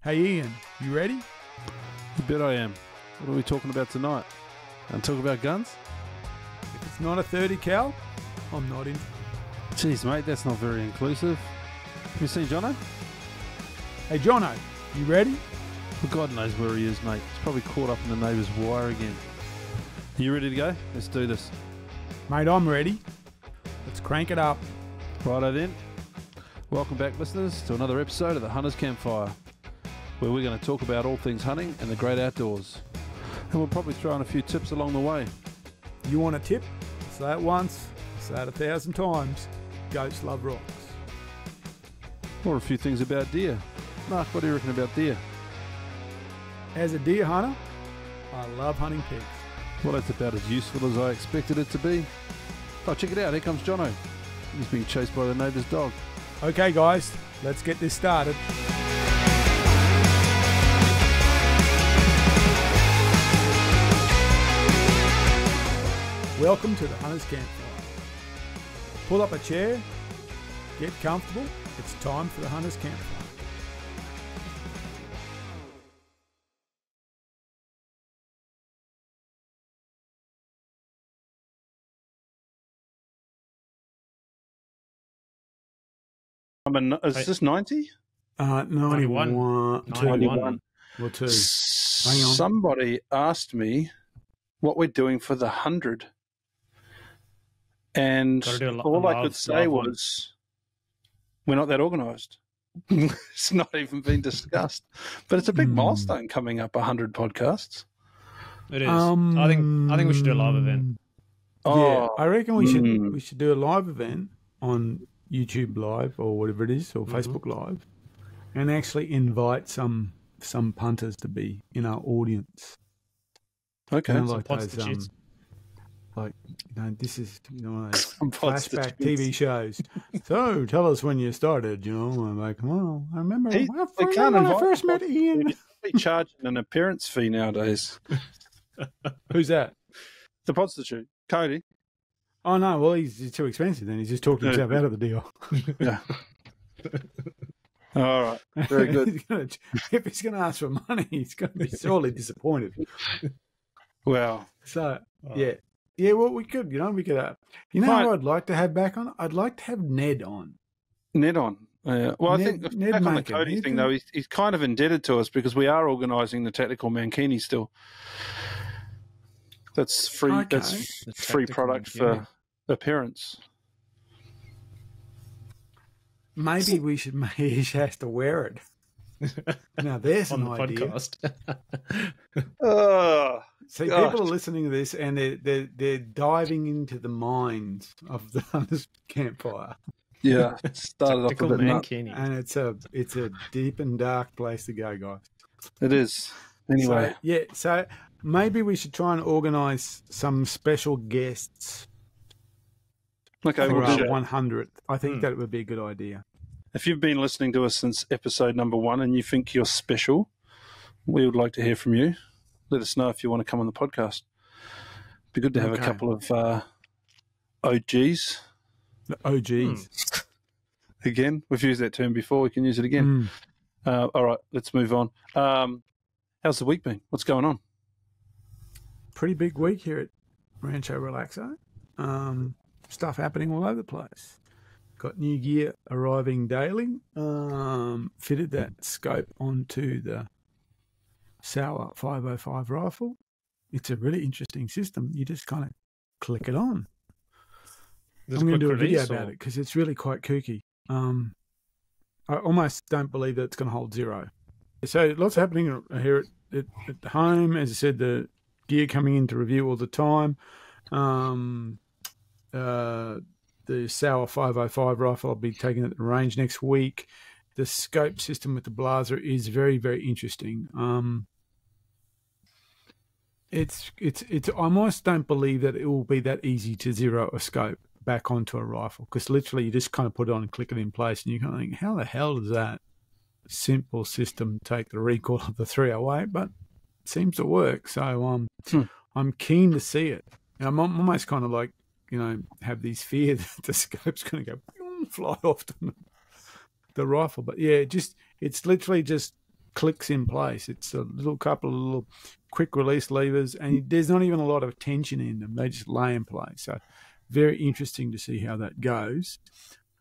Hey Ian, you ready? You bet I am. What are we talking about tonight? And talk about guns? If it's not a 30 cal, I'm not in. Jeez, mate, that's not very inclusive. Have you seen Jono? Hey Jono, you ready? Well, God knows where he is, mate. He's probably caught up in the neighbour's wire again. Are you ready to go? Let's do this. Mate, I'm ready. Let's crank it up. Righto then. Welcome back, listeners, to another episode of the Hunters Campfire, where we're going to talk about all things hunting and the great outdoors. And we'll probably throw in a few tips along the way. You want a tip? Say it once, say it 1,000 times. Goats love rocks. Or a few things about deer. Mark, what do you reckon about deer? As a deer hunter, I love hunting pigs. Well, that's about as useful as I expected it to be. Oh, check it out. Here comes Jono. He's being chased by the neighbour's dog. Okay guys, let's get this started. Welcome to the Hunters Campfire. Pull up a chair, get comfortable. It's time for the Hunters Campfire. Is this 90? 91. 91. Or 2. Hang on. Somebody asked me what we're doing for the 100. And all I could say was, we're not that organised. It's not even been discussed. But it's a big milestone coming up, 100 podcasts. It is. I think we should do a live event. Yeah, I reckon we should do a live event on YouTube Live or whatever it is, or Facebook Live, and actually invite some punters to be in our audience. Okay. You know, like those, this is those flashback TV shows. So tell us when you started. I'm like, well, I remember when I first met Ian. They charge an appearance fee nowadays. Who's that? The prostitute, Cody. Oh no, well he's too expensive. Then he's just talked himself out of the deal. Yeah. All right, very good. If he's going to ask for money, he's going to be sorely disappointed. Well, so yeah. Well, we could, who I'd like to have back on? I'd like to have Ned on. Well, I think Ned back on the Cody thing though, he's kind of indebted to us because we are organising the tactical mankini still. That's free. Okay. That's free product for appearance. Maybe he has to wear it. Now there's on an the idea. Podcast. See, people are listening to this and they're diving into the minds of the Hunters Campfire. Yeah, it started off a bit mankini. And it's a deep and dark place to go, guys. It is. Anyway, so maybe we should try and organise some special guests. Okay, for our 100th. I think that would be a good idea. If you've been listening to us since episode number 1 and you think you're special, we would like to hear from you. Let us know if you want to come on the podcast. It'd be good to have a couple of OGs. The OGs. Again, we've used that term before. We can use it again. All right, let's move on. How's the week been? What's going on? Pretty big week here at Rancho Relaxer. Stuff happening all over the place. Got new gear arriving daily. Fitted that scope onto the Sauer 505 rifle. It's a really interesting system. You just kind of click it on. I'm going to do a video about it because it's really quite kooky. I almost don't believe that it's going to hold zero. So lots happening here at home. As I said, the gear coming into review all the time. The Sauer 505 rifle, I'll be taking it at the range next week. The scope system with the blazer is very, very interesting. I almost don't believe that it will be that easy to zero a scope back onto a rifle, because literally you just kind of put it on and click it in place, and you kind of think, how the hell does that simple system take the recoil of the 308? But it seems to work. So I'm keen to see it. And I'm almost kind of like, have these fear that the scope's going to go fly off the rifle. But yeah, it's literally just clicks in place. It's a little couple of little quick release levers, and there's not even a lot of tension in them. They just lay in place. So very interesting to see how that goes.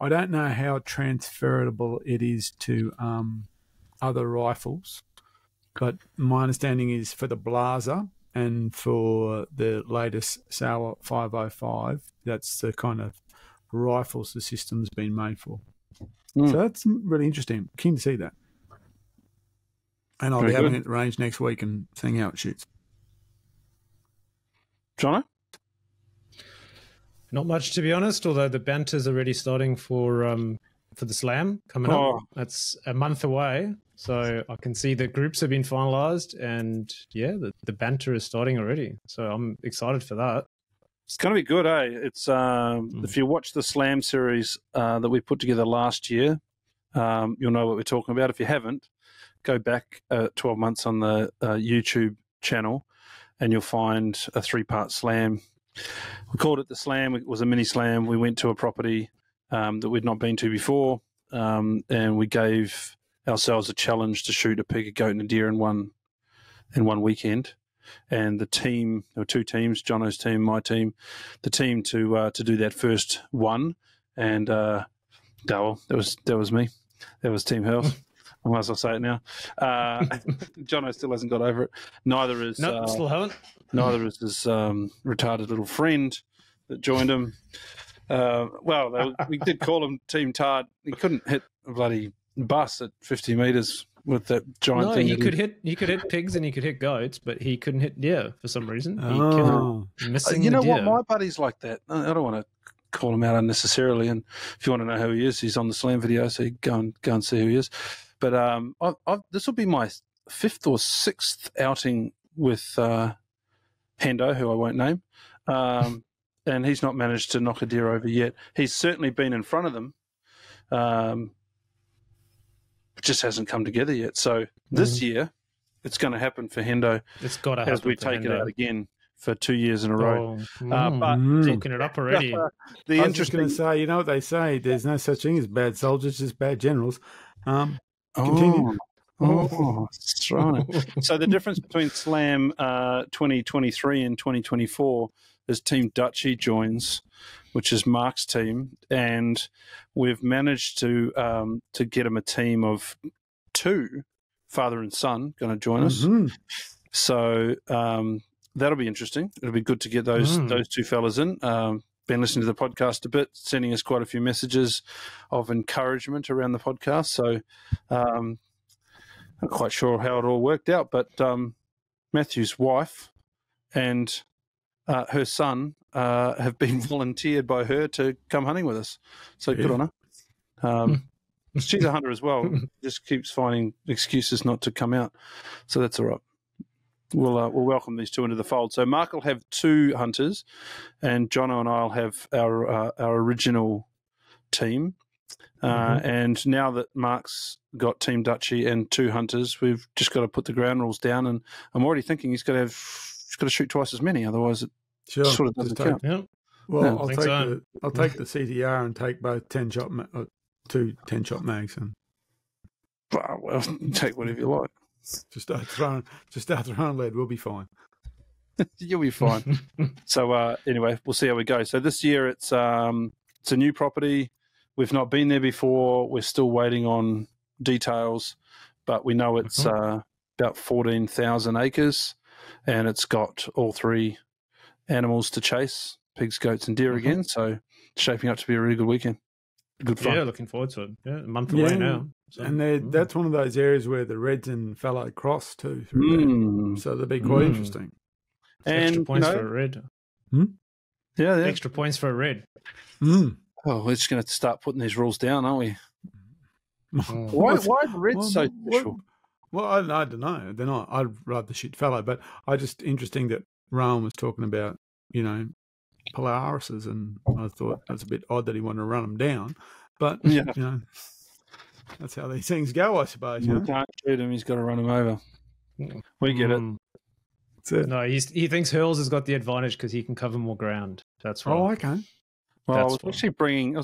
I don't know how transferable it is to other rifles, but my understanding is for the Blazer and for the latest Sauer 505, that's the kind of rifles the system's been made for. So that's really interesting. Keen to see that. And I'll be having it at the range next week and seeing how it shoots. Jono? Not much, to be honest, although the banter's already starting for the Slam coming up. That's a month away, so I can see the groups have been finalised, and yeah, the banter is starting already. So I'm excited for that. It's going to be good, eh? It's if you watch the Slam series that we put together last year, you'll know what we're talking about. If you haven't, go back 12 months on the YouTube channel, and you'll find a 3-part Slam. We called it the Slam. It was a mini Slam. We went to a property that we'd not been to before, and we gave ourselves a challenge to shoot a pig, a goat, and a deer in one weekend. And the team, there were 2 teams, Jono's team, my team, the team to do that first one, and that was me. That was Team Health. I might as well say it now. Jono still hasn't got over it. Neither is still haven't. Neither is his retarded little friend that joined him. We did call him Team Tard. He couldn't hit a bloody bus at 50 metres with that giant thing. He could hit pigs and he could hit goats, but he couldn't hit deer for some reason. Missing you know the deer. what? My buddy's like that. I don't want to call him out unnecessarily. And if you want to know who he is, he's on the Slam video, so you go and see who he is. But this will be my 5th or 6th outing with Hendo, who I won't name, and he's not managed to knock a deer over yet. He's certainly been in front of them. It just hasn't come together yet. So this year, it's going to happen for Hendo. It's got to happen as we take it out again for 2 years in a row. But talking it up already. I was just going to say, you know what they say? There's no such thing as bad soldiers, just bad generals. Continue. That's right. So the difference between Slam 2023 and 2024 is Team Dutchy joins, which is Mark's team, and we've managed to get him a team of 2, father and son, going to join us. So that'll be interesting. It'll be good to get those 2 fellas in. Been listening to the podcast a bit, sending us quite a few messages of encouragement around the podcast. So not quite sure how it all worked out, but Matthew's wife and her son have been volunteered by her to come hunting with us. So good on her. She's a hunter as well. Just keeps finding excuses not to come out. So that's all right. We'll welcome these 2 into the fold. So Mark will have 2 hunters, and Jono and I'll have our original team. And now that Mark's got Team Dutchy and 2 hunters, we've just got to put the ground rules down. And I'm already thinking he's got to shoot twice as many, otherwise it sort of doesn't count. Yeah. Well, I'll take the CTR and take both 10-shot 2 10-shot mags, and well, take whatever you like. Just start throwing lead. We'll be fine. You'll be fine. So anyway, we'll see how we go. So this year it's a new property. We've not been there before. We're still waiting on details, but we know it's about 14,000 acres, and it's got all 3 animals to chase: pigs, goats, and deer again. So it's shaping up to be a really good weekend. Good fun. Yeah, looking forward to it. Yeah, a month away now. So. And that's one of those areas where the Reds and Fallow cross too. So they'll be quite interesting. And extra points for a red. Yeah. Extra points for a red. Oh, we're just going to start putting these rules down, aren't we? Why are the Reds so special? Well, I don't know. They're not. I'd rather shoot Fallow, but I just interesting that Rowan was talking about, Polarises, and I thought that's a bit odd that he wanted to run them down. But, that's how these things go, I suppose. You can't shoot him, he's got to run him over. We get it. That's it. No, he thinks Hurls has got the advantage because he can cover more ground. That's right. Oh, okay. Well, I was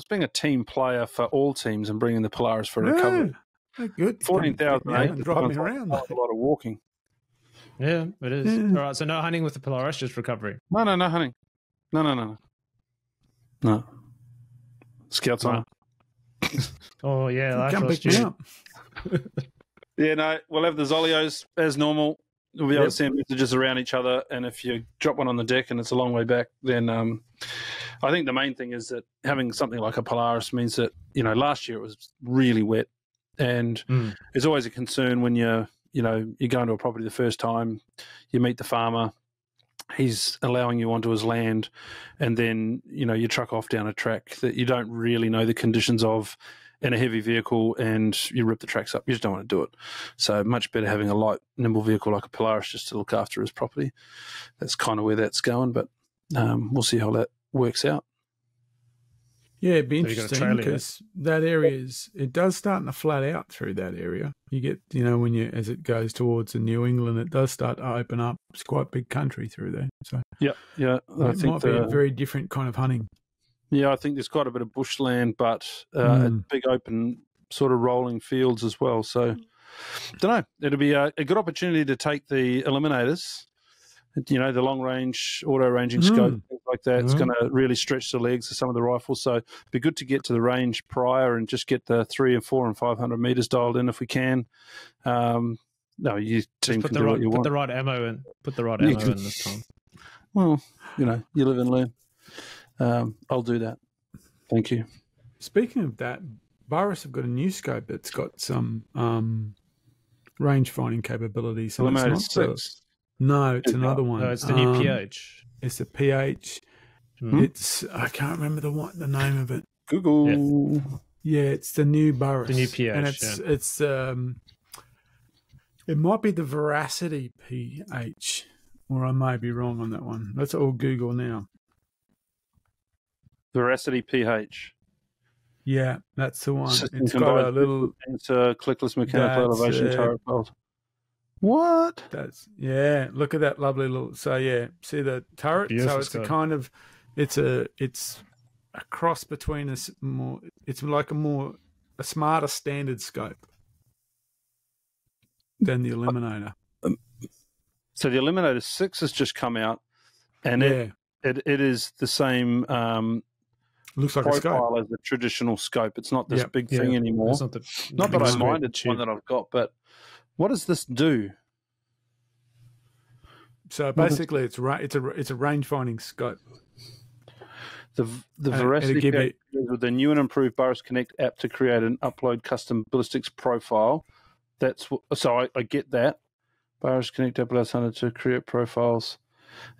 being a team player for all teams and bringing the Polaris for recovery. Good. 14,000 and drive me around, a lot of walking. Yeah, it is. Yeah. All right, so no hunting with the Polaris, just recovery. No hunting. No. Scouts on. Oh, yeah, Come that's pick me up. Yeah, no, we'll have the Zolios as normal. We'll be able to send messages around each other, and if you drop one on the deck and it's a long way back, then I think the main thing is that having something like a Polaris means that, last year it was really wet, and it's always a concern when you go into a property the first time, you meet the farmer, he's allowing you onto his land, and then, you truck off down a track that you don't really know the conditions of in a heavy vehicle, and you rip the tracks up. You just don't want to do it. So much better having a light, nimble vehicle like a Polaris just to look after his property. That's kind of where that's going, but we'll see how that works out. Yeah, it'd be interesting because that area it does start to flat out through that area. You get, as it goes towards the New England, it does start to open up. It's quite big country through there. So yeah. I think might be a very different kind of hunting. Yeah, I think there's quite a bit of bushland, but big open sort of rolling fields as well. So, I don't know. It'll be a good opportunity to take the Eliminators, the long range, auto ranging scope, things like that. It's going to really stretch the legs of some of the rifles. So, it'd be good to get to the range prior and just get the 3 and 4 and 500 meters dialed in if we can. No, you team can do what you want. Put the right ammo in. Put the right ammo in this time. Well, you live and learn. I'll do that. Thank you. Speaking of that, Burris have got a new scope that's got some range finding capabilities. So Eliminator 6. No, it's another one. No, it's the new PH. It's the PH. It's I can't remember the name of it. Google. Yeah, it's the new Burris. The new PH. And it's it might be the Veracity PH, or I may be wrong on that one. Let's all Google now. Veracity PH. Yeah, that's the one. System it's got a little. It's a clickless mechanical elevation turret bolt. What? Look at that lovely little. So see the turret. Beautiful so it's scope. a kind of, it's a cross between it's like a smarter standard scope than the Eliminator. So the Eliminator 6 has just come out, and it is the same. Looks like a scope as the traditional scope. It's not this big thing anymore. Not that I mind, it's one that I've got, but what does this do? So basically, it's a range finding scope. The Veracity with the new and improved Burris Connect app to create and upload custom ballistics profile. So I get that. Burris Connect app allows Hunter to create profiles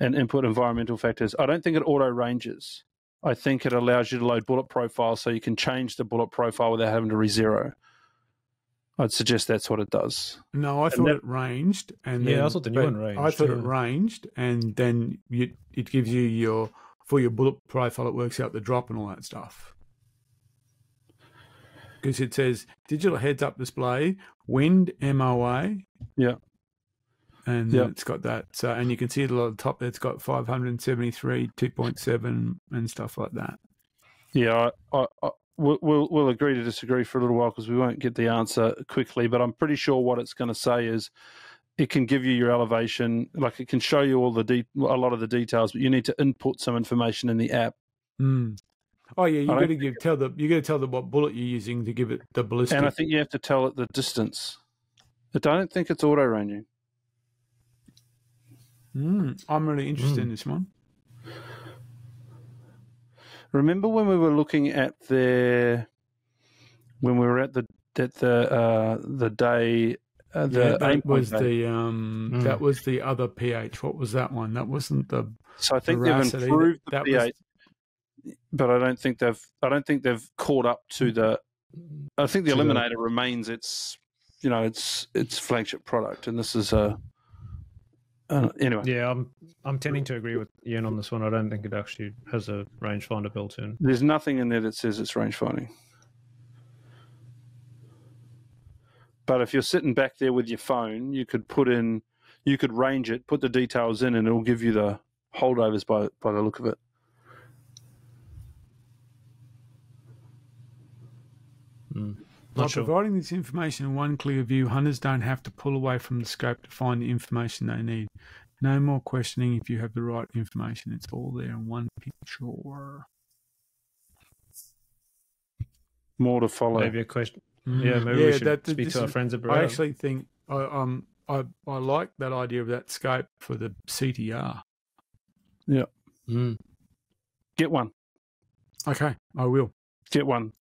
and input environmental factors. I don't think it auto ranges. I think it allows you to load bullet profiles so you can change the bullet profile without having to re-zero. I'd suggest that's what it does. No, I thought it ranged. And I thought the new one ranged. I thought it ranged, and then it gives you for your bullet profile, it works out the drop and all that stuff. Because it says digital heads-up display, wind, MOA. Yeah. And it's got that. So, and you can see it at the top there. It's got 573, 2.7 and stuff like that. Yeah, we'll agree to disagree for a little while because we won't get the answer quickly. But I'm pretty sure what it's going to say is it can give you your elevation, like it can show you all a lot of the details, but you need to input some information in the app. Oh yeah, you got to tell them what bullet you're using to give it the ballistic. And I think you have to tell it the distance. But I don't think it's auto ranging. I'm really interested in this one. Remember when we were looking at when we were at the day that was the other PH. What was that one? That wasn't the. So I think they've improved the PH, but I don't think they've caught up to the. I think the Eliminator remains its flagship product, and this is a. Anyway. Yeah, I'm tending to agree with Ian on this one. I don't think it actually has a rangefinder built in. There's nothing in there that says it's rangefinding. But if you're sitting back there with your phone, you could range it, put the details in, and it'll give you the holdovers by the look of it. By Not sure. providing this information in one clear view, hunters don't have to pull away from the scope to find the information they need. No more questioning if you have the right information. It's all there in one picture. More to follow. Maybe a question. Yeah, maybe we should speak to our friends at Barretto. I actually think I like that idea of that scope for the CTR. Yeah. Mm. Get one. Okay, I will. Get one.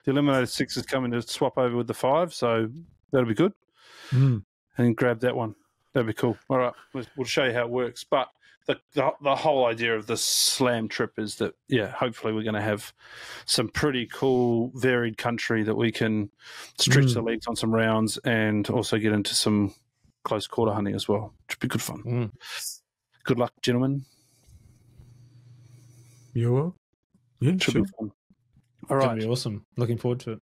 The Eliminator 6 is coming to swap over with the 5, so that'll be good. Mm. And grab that one. That'd be cool. All right, we'll show you how it works. But the whole idea of the slam trip is that, yeah, hopefully we're going to have some pretty cool, varied country that we can stretch the legs on some rounds and also get into some close quarter hunting as well, which would be good fun. Mm. Good luck, gentlemen. You will? Yeah, Should sure. be fun. All right. That'd be awesome. Looking forward to it.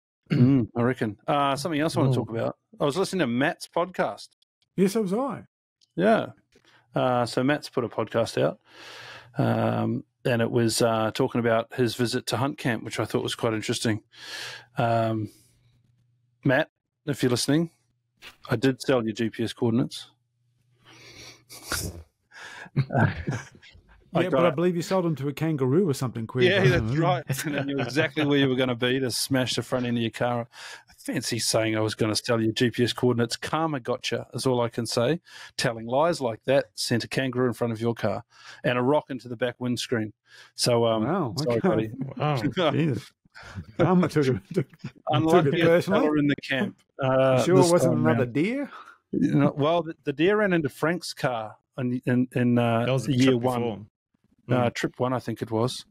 I reckon. Something else I want to talk about. I was listening to Matt's podcast. Yes, so was I. Yeah. So Matt's put a podcast out, and it was talking about his visit to Hunt Camp, which I thought was quite interesting. Matt, if you're listening, I did sell your GPS coordinates. But I believe you sold them to a kangaroo or something. Yeah, that's right. And I knew exactly where you were going to be to smash the front end of your car. I fancy saying I was going to sell you GPS coordinates. Karma gotcha, is all I can say. Telling lies like that sent a kangaroo in front of your car and a rock into the back windscreen. So, wow. sorry, buddy. Wow. Jesus. Karma took it Unlucky personally. in the camp. Sure it wasn't another deer? Well, the deer ran into Frank's car in That was the year trip one. before. Trip 1, I think it was.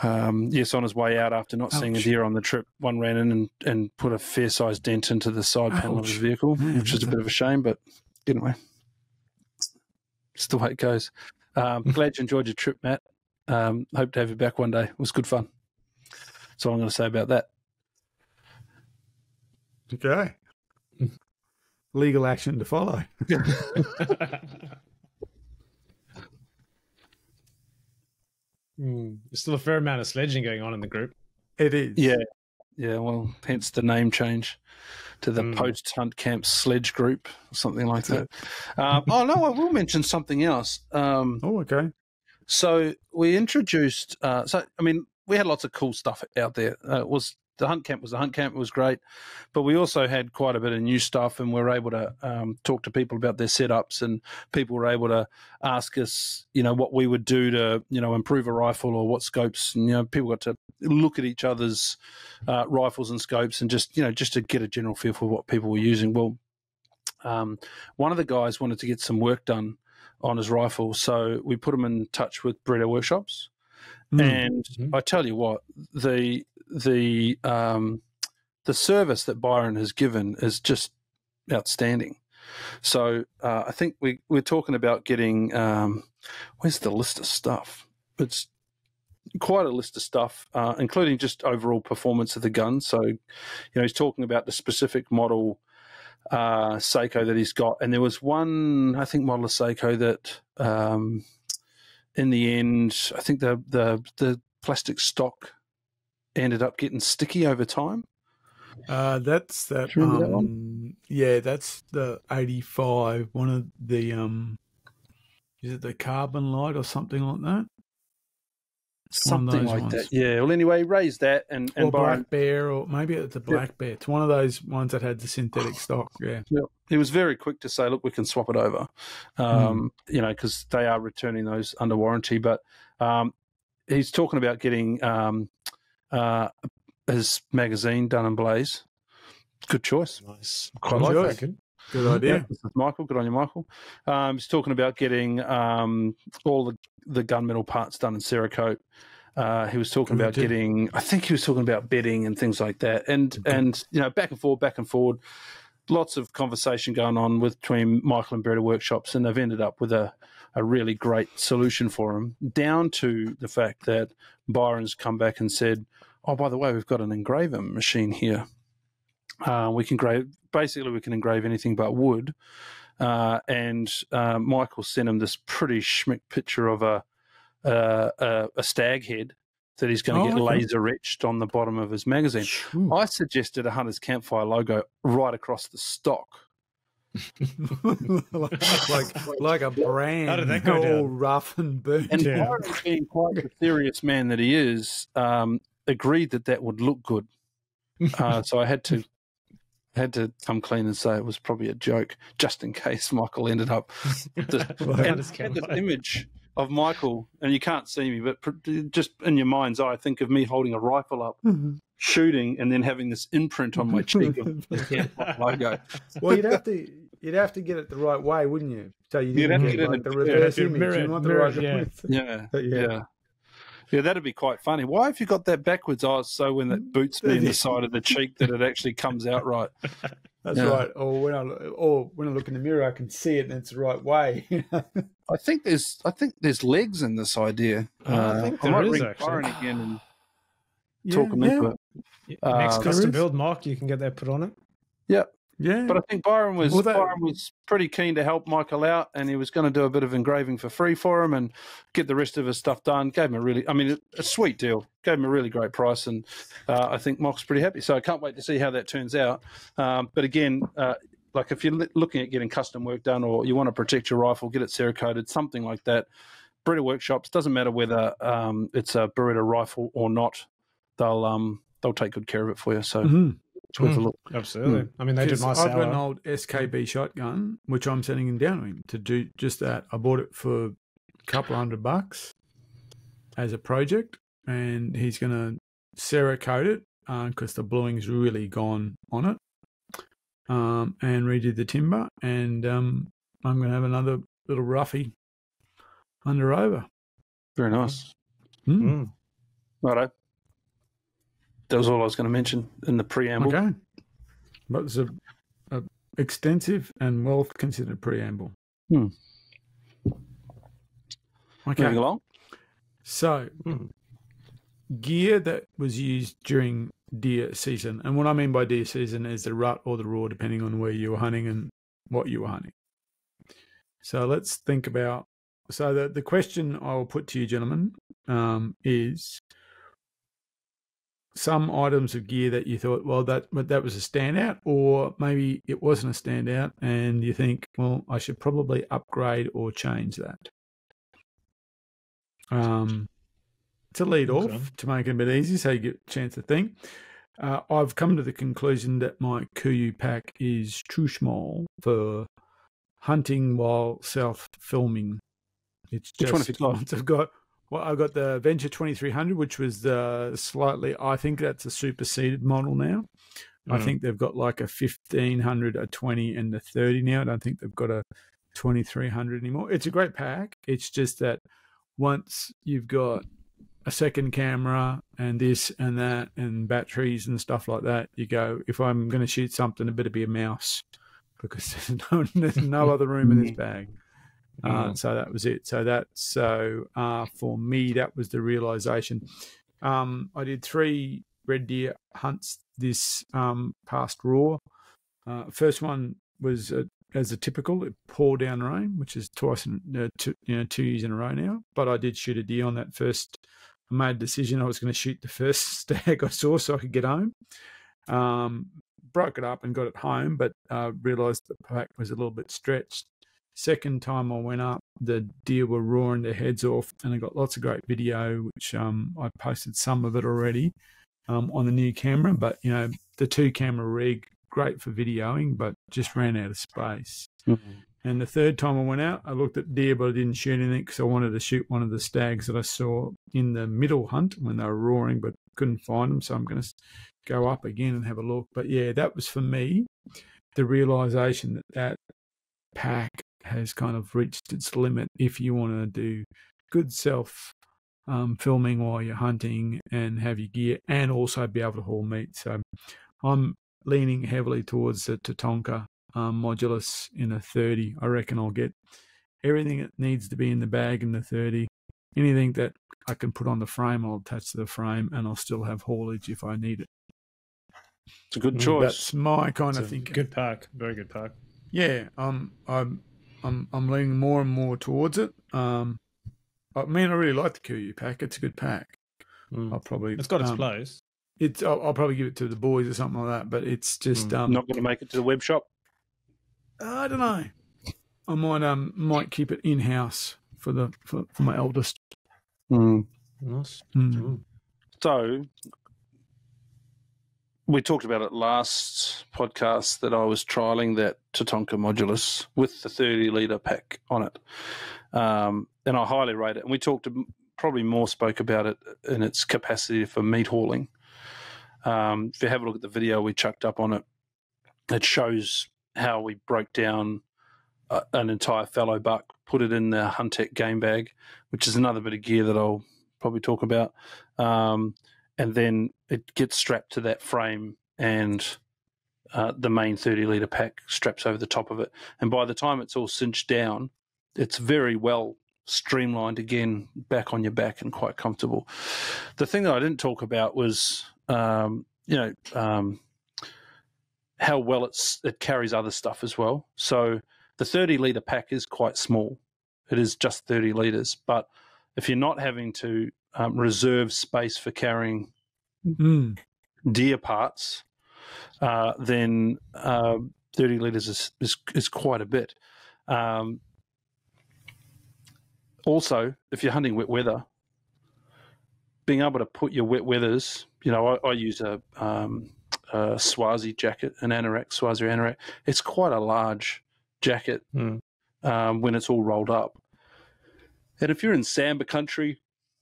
Yes, on his way out after not seeing a deer on the trip, one ran in and put a fair-sized dent into the side panel of his vehicle, which is a bit of a shame, but anyway, it's the way it goes. Glad you enjoyed your trip, Matt. Hope to have you back one day. It was good fun. That's all I'm going to say about that. Okay. Legal action to follow. There's still a fair amount of sledging going on in the group. It is. Yeah. Well, hence the name change to the post-hunt camp Sledge Group, or something like that. I will mention something else. Okay. So we introduced. We had lots of cool stuff out there. The hunt camp was the hunt camp. It was great, but we also had quite a bit of new stuff, and we were able to talk to people about their setups, and people were able to ask us, what we would do to, improve a rifle or what scopes. And, people got to look at each other's rifles and scopes, and just to get a general feel for what people were using. Well, one of the guys wanted to get some work done on his rifle, so we put him in touch with Barretto Workshops, and I tell you what, the service that Byron has given is just outstanding. So I think we're talking about getting where's the list of stuff? It's quite a list of stuff, including just overall performance of the gun. So he's talking about the specific model Seiko that he's got, and there was one, I think, model of Seiko that in the end, I think the plastic stock ended up getting sticky over time. That's that. Do you remember that one? Yeah, that's the 85. One of the is it the Carbon Light or something like that? Something like that. Yeah. Well, anyway, raise that and or Byron, Black Bear, or maybe it's a Black Bear. It's one of those ones that had the synthetic stock. Yeah. He was very quick to say, "Look, we can swap it over," because they are returning those under warranty. But he's talking about getting his magazine done and blaze. Good choice. Nice. Quite like that. Good idea. Yeah, Michael. Good on you, Michael. He's talking about getting all the gunmetal parts done in Cerakote. He was talking about getting, I think he was talking about bedding and things like that. And back and forward, lots of conversation going on between Michael and Barretto Workshops, and they've ended up with a really great solution for him, down to the fact that Byron's come back and said, "Oh, by the way, we've got an engraver machine here. We can engrave anything but wood." And Michael sent him this pretty schmick picture of a stag head that he's going to get okay. laser etched on the bottom of his magazine. Ooh. I suggested a Hunters Campfire logo right across the stock. like a brand. How did that go all down? rough and burnt. And Yeah. Byron, being quite the serious man that he is, agreed that would look good. So I had to come clean and say it was probably a joke, just in case Michael ended up. And I had this image of Michael, and you can't see me, but just in your mind's eye, think of me holding a rifle up, shooting, and then having this imprint on my cheek of the Campfire logo. Well, you'd have to get it the right way, wouldn't you? So you'd have to get get like it the in reverse mirror, image. You want the right Yeah. Yeah, that'd be quite funny. Why have you got that backwards? Oh, so when it boots me in the side of the cheek that it actually comes out right. That's right. Or when I look in the mirror, I can see it and it's the right way. I think there's legs in this idea. I think I there might is, ring actually. Byron again and talk him into it. Next there custom is. build, Mark, you can get that put on it. Yeah. Yeah. But I think Byron was pretty keen to help Michael out, and he was going to do a bit of engraving for free for him and get the rest of his stuff done. Gave him a sweet deal. Gave him a really great price, and I think Mock's pretty happy. So I can't wait to see how that turns out. But again, like if you're looking at getting custom work done, or you want to protect your rifle, get it Cerakoted, something like that. Beretta Workshops, doesn't matter whether it's a Beretta rifle or not, they'll take good care of it for you. So. It's worth a look. Absolutely. I mean, they did my I've got an sour. old SKB shotgun, which I'm sending him down to him to do just that. I bought it for a couple $100 as a project, and he's going to Cerakote it because the bluing's really gone on it, and redo the timber. And I'm going to have another little roughy under over. Very nice. Righto. That was all I was going to mention in the preamble. Okay. But it's a extensive and well-considered preamble. Okay. Moving along. So, gear that was used during deer season. And what I mean by deer season is the rut or the raw, depending on where you were hunting and what you were hunting. So let's think about... So the question I will put to you, gentlemen, is... some items of gear that you thought, well, that was a standout, or maybe it wasn't a standout and you think, well, I should probably upgrade or change that. To lead off, to make it a bit easy so you get a chance to think, I've come to the conclusion that my Kuiu pack is too small for hunting while self-filming. It's just, which one have you got? I've got the Venture 2300, which was I think that's a superseded model now. I think they've got like a 1500, a 20, and a 30 now. I don't think they've got a 2300 anymore. It's a great pack. It's just that once you've got a second camera and this and that and batteries and stuff like that, you go, if I'm going to shoot something, it better be a mouse because there's no other room in this bag. So that was it. For me, that was the realization. I did 3 red deer hunts this past raw. First one was as a typical, it poured down rain, which is twice in 2 years in a row now. But I did shoot a deer on that first. I made a decision I was going to shoot the first stag I saw so I could get home. Broke it up and got it home, but realized the pack was a little bit stretched. Second time I went up, the deer were roaring their heads off, and I got lots of great video, which I posted some of it already on the new camera. But, the 2-camera rig, great for videoing, but just ran out of space. And the third time I went out, I looked at deer, but I didn't shoot anything because I wanted to shoot one of the stags that I saw in the middle hunt when they were roaring, but couldn't find them. So I'm going to go up again and have a look. But, yeah, that was for me, the realization that pack has kind of reached its limit if you want to do good self filming while you're hunting and have your gear and also be able to haul meat. So I'm leaning heavily towards the Tatonka modulus in a 30. I reckon I'll get everything that needs to be in the bag in the 30. Anything that I can put on the frame, I'll attach to the frame, and I'll still have haulage if I need it. It's a good choice. That's my kind of thinking. Good pack, very good pack. Yeah, I'm leaning more and more towards it. I really like the Kuiu pack. It's a good pack. I'll probably. It's got its place. I'll probably give it to the boys or something like that. But it's just not going to make it to the web shop. I don't know. I might keep it in house for my eldest. Nice. So we talked about it last podcast that I was trialing that Tatanka Modulus with the 30-litre pack on it. And I highly rate it. And we spoke about it in its capacity for meat hauling. If you have a look at the video we chucked up on it, it shows how we broke down an entire fallow buck, put it in the Huntec game bag, which is another bit of gear that I'll probably talk about. And then it gets strapped to that frame and the main 30-litre pack straps over the top of it. And by the time it's all cinched down, it's very well streamlined again, back on your back and quite comfortable. The thing that I didn't talk about was, how well it carries other stuff as well. So the 30-litre pack is quite small. It is just 30 litres. But if you're not having to reserve space for carrying deer parts, then 30 litres is quite a bit. Also, if you're hunting wet weather, being able to put your wet weathers, I use a Swazi jacket, an anorak, Swazi anorak. It's quite a large jacket when it's all rolled up. And if you're in Samba country,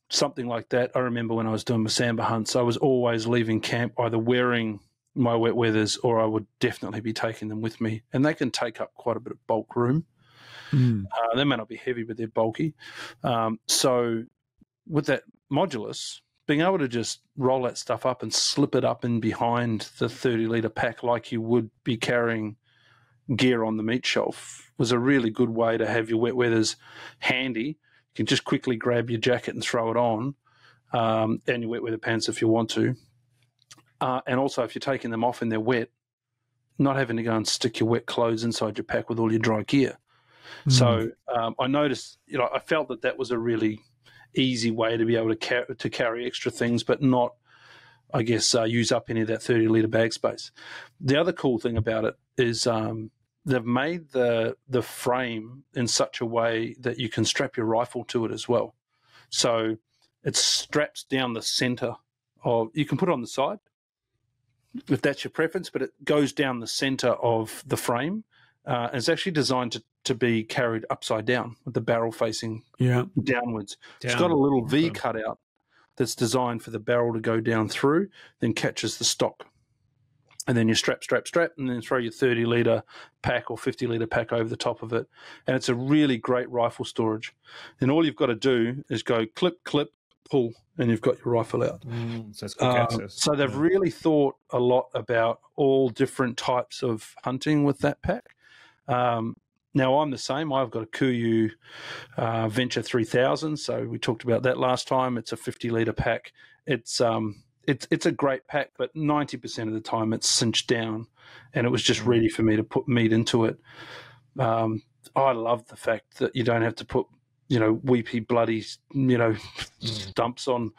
something like that, I remember when I was doing my Samba hunts, I was always leaving camp either wearing my wet weathers or I would definitely be taking them with me. And they can take up quite a bit of bulk room. They may not be heavy, but they're bulky. So with that Modulus, being able to just roll that stuff up and slip it up in behind the 30-litre pack like you would be carrying gear on the meat shelf was a really good way to have your wet weathers handy. You can just quickly grab your jacket and throw it on, and your wet weather pants if you want to. And also, if you're taking them off and they're wet, not having to go and stick your wet clothes inside your pack with all your dry gear. So I noticed, I felt that was a really easy way to be able to carry extra things, but not, I guess, use up any of that 30-litre bag space. The other cool thing about it is they've made the frame in such a way that you can strap your rifle to it as well. So it straps down the center of, you can put it on the side if that's your preference, but it goes down the center of the frame. It's actually designed to be carried upside down with the barrel facing downwards. It's got a little V cutout that's designed for the barrel to go down through, then catches the stock. And then you strap, and then throw your 30-litre pack or 50-litre pack over the top of it. And it's a really great rifle storage. And all you've got to do is go clip, pull, and you've got your rifle out. So it's quick access. So they've really thought a lot about all different types of hunting with that pack. Now, I'm the same. I've got a Kuiu Venture 3000, so we talked about that last time. It's a 50-litre pack. It's a great pack, but 90% of the time it's cinched down, and it was just ready for me to put meat into it. I love the fact that you don't have to put, weepy, bloody, stumps on,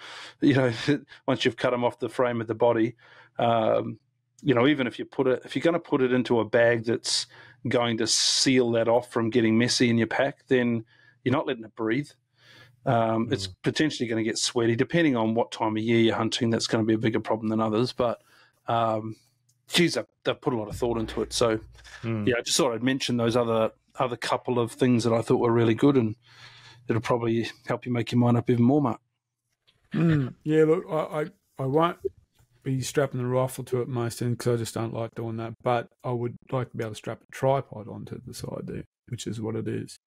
once you've cut them off the frame of the body. Even if you're going to put it into a bag that's going to seal that off from getting messy in your pack, then you're not letting it breathe. It's potentially going to get sweaty, depending on what time of year you're hunting. That's going to be a bigger problem than others. But, they've put a lot of thought into it. So, I just thought I'd mention those other couple of things that I thought were really good, and it'll probably help you make your mind up even more, Mark. Yeah, look, I won't be strapping the rifle to it most in because I just don't like doing that. But I would like to be able to strap a tripod onto the side there, which is what it is.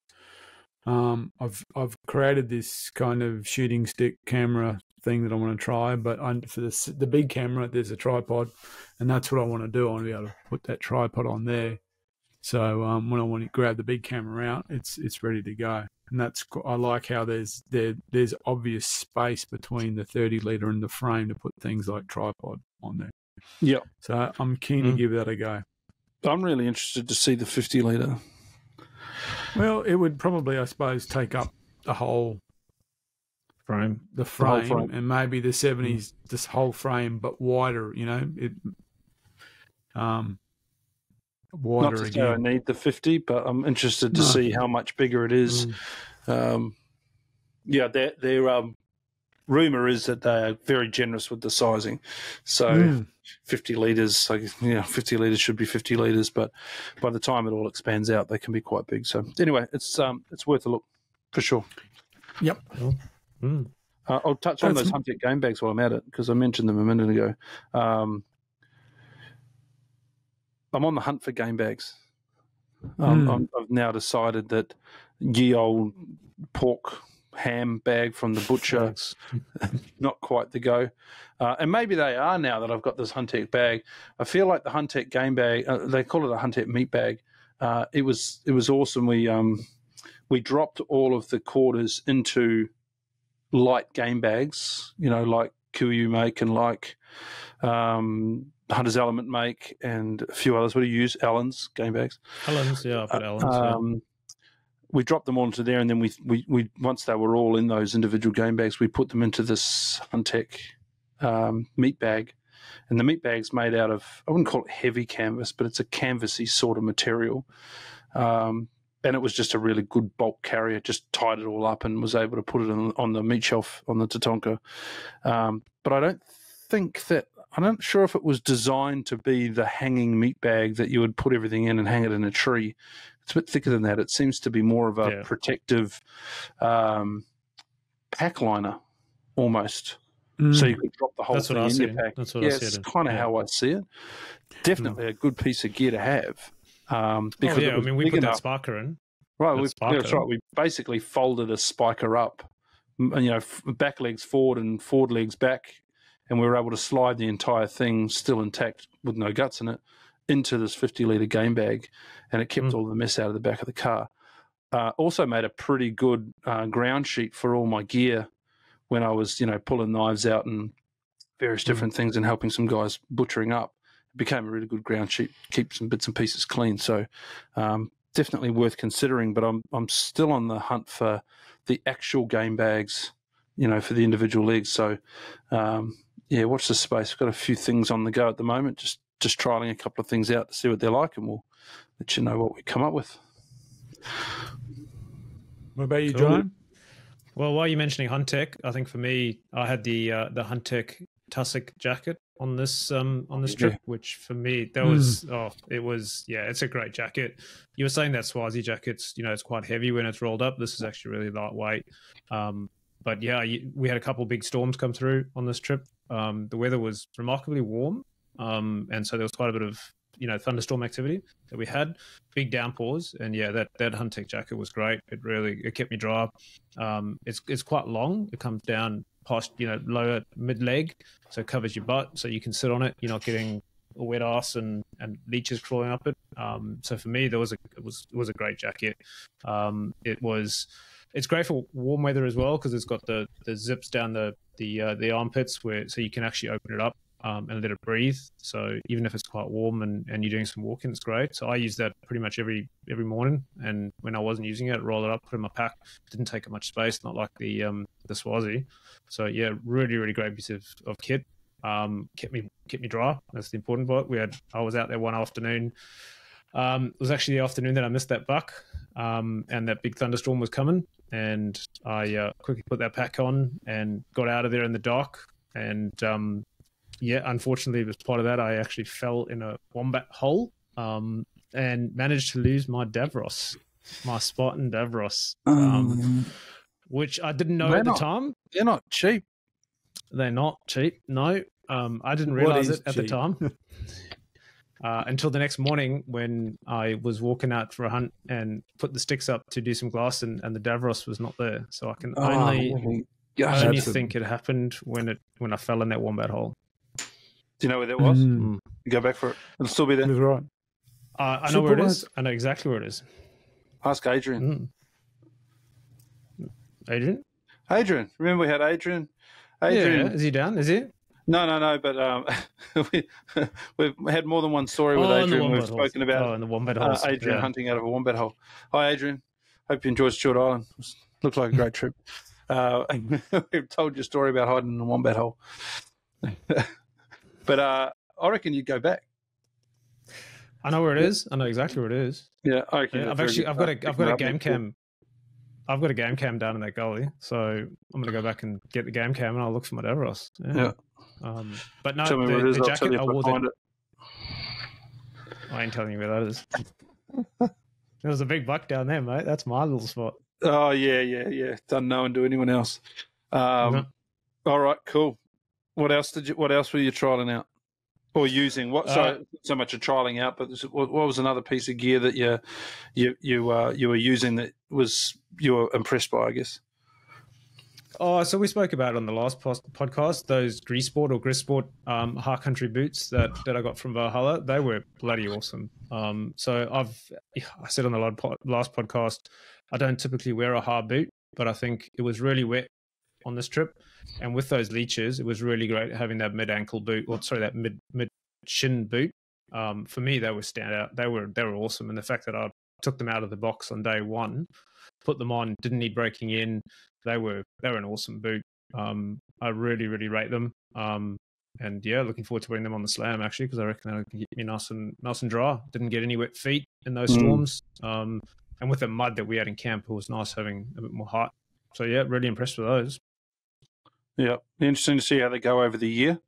I've created this kind of shooting stick camera thing that I want to try, but for the big camera, there's a tripod, and that's what I want to do. I want to be able to put that tripod on there, so when I want to grab the big camera out, it's ready to go. And I like how there's obvious space between the 30-litre and the frame to put things like tripod on there. Yeah. So I'm keen to give that a go. I'm really interested to see the 50-litre. Well, it would probably, I suppose, take up the whole frame. the whole frame, frame. and maybe the 70s, this whole frame, but wider, wider Not to say again. I need the 50, but I'm interested to see how much bigger it is. Their rumor is that they are very generous with the sizing. So 50 litres, 50 litres should be 50 litres, but by the time it all expands out, they can be quite big. So anyway, it's worth a look for sure. Yep. I'll touch on those Huntec game bags while I'm at it, because I mentioned them a minute ago. I'm on the hunt for game bags. I've now decided that ye old pork ham bag from the butcher, not quite the go. And maybe they are now that I've got this Huntec bag. I feel like the Huntec game bag, they call it a Huntec meat bag. It was awesome. We dropped all of the quarters into light game bags, like QU make and like Hunter's Element make and a few others. What do you use? Allen's game bags. Allen's, yeah, I put Allen's. We dropped them all into there, and then we once they were all in those individual game bags, we put them into this Huntec meat bag. And the meat bag's made out of, I wouldn't call it heavy canvas, but it's a canvasy sort of material. And it was just a really good bulk carrier, just tied it all up and was able to put it on the meat shelf on the Tatonka. But I'm not sure if it was designed to be the hanging meat bag that you would put everything in and hang it in a tree. It's a bit thicker than that. It seems to be more of a protective pack liner almost. So you could drop the whole thing in your pack. That's what I said. It's kind of how I see it. Definitely a good piece of gear to have. Because we put that spiker in. Right, that's right. We basically folded a spiker up, back legs forward and forward legs back, and we were able to slide the entire thing, still intact with no guts in it, into this 50-litre game bag, and it kept all the mess out of the back of the car. Also made a pretty good ground sheet for all my gear when I was, pulling knives out and various different things and helping some guys butchering up. It became a really good ground sheet, keep some bits and pieces clean. So definitely worth considering, but I'm still on the hunt for the actual game bags, for the individual legs. So, watch this space. We've got a few things on the go at the moment, just trialing a couple of things out to see what they're like, and we'll let you know what we come up with. What about you, John? Well, while you're mentioning Huntec, I think for me, I had the Huntec Tussock jacket on this trip, which for me it's a great jacket. You were saying that Swazi jacket's it's quite heavy when it's rolled up. This is actually really lightweight. But yeah, we had a couple of big storms come through on this trip. The weather was remarkably warm, and so there was quite a bit of thunderstorm activity that we had, big downpours, and that Huntec jacket was great. It kept me dry. It's quite long. It comes down past lower mid leg, so it covers your butt, so you can sit on it. You're not getting a wet ass and leeches crawling up it. So for me, it was a great jacket. It's great for warm weather as well because it's got the zips down the armpits so you can actually open it up and let it breathe. So even if it's quite warm and you're doing some walking, it's great. So I use that pretty much every morning. And when I wasn't using it, roll it up, put it in my pack. It didn't take up much space, not like the Swazi. So yeah, really, really great piece of kit. Kept me dry. That's the important part. I was out there one afternoon. It was actually the afternoon that I missed that buck, and that big thunderstorm was coming. And I quickly put that pack on and got out of there in the dark. And unfortunately, as part of that, I actually fell in a wombat hole and managed to lose my Davros, my Spartan Davros, which I didn't know at the time. They're not cheap. They're not cheap, no. I didn't realize it at the time. Until the next morning when I was walking out for a hunt and put the sticks up to do some glass and the Davros was not there. So I can only think it happened when I fell in that wombat hole. Do you know where that was? You go back for it. It'll still be there. That's right. I know where it is. I know exactly where it is. Ask Adrian. Adrian? Remember we had Adrian? Yeah, is he down? Is he? No, but we've had more than one story with Adrian. We've spoken about in the wombat holes. Adrian hunting out of a wombat hole. Hi, Adrian. Hope you enjoyed Stewart Island. Looked like a great trip. We've told your story about hiding in the wombat hole. But I reckon you'd go back. I know where it is. I know exactly where it is. Yeah, okay. Yeah, I've got a game cam. I've got a game cam down in that gully, so I'm going to go back and get the game cam and I'll look for my Davros. Yeah. But no, tell me where it is. the I'll jacket tell you I if wore. I find it. I ain't telling you where that is. There's a big buck down there, mate. That's my little spot. Oh yeah. Unknown to anyone else. All right, cool. What else were you trialing out or using? So much of trialing out, but what was another piece of gear that you were using that you were impressed by? I guess. Oh, so we spoke about it on the last podcast. Those Grisport or Grisport hard country boots that I got from Valhalla. They were bloody awesome. So I said on the last podcast, I don't typically wear a hard boot, but I think it was really wet on this trip, and with those leeches, it was really great having that mid ankle boot, that mid shin boot. For me, they were standout. They were awesome, and the fact that I took them out of the box on day one, put them on, didn't need breaking in. They were an awesome boot. I really rate them. And yeah, looking forward to wearing them on the slam actually, because I reckon they can get me nice and dry. Didn't get any wet feet in those storms. And with the mud that we had in camp, it was nice having a bit more height. So yeah, really impressed with those. Yeah, interesting to see how they go over the year.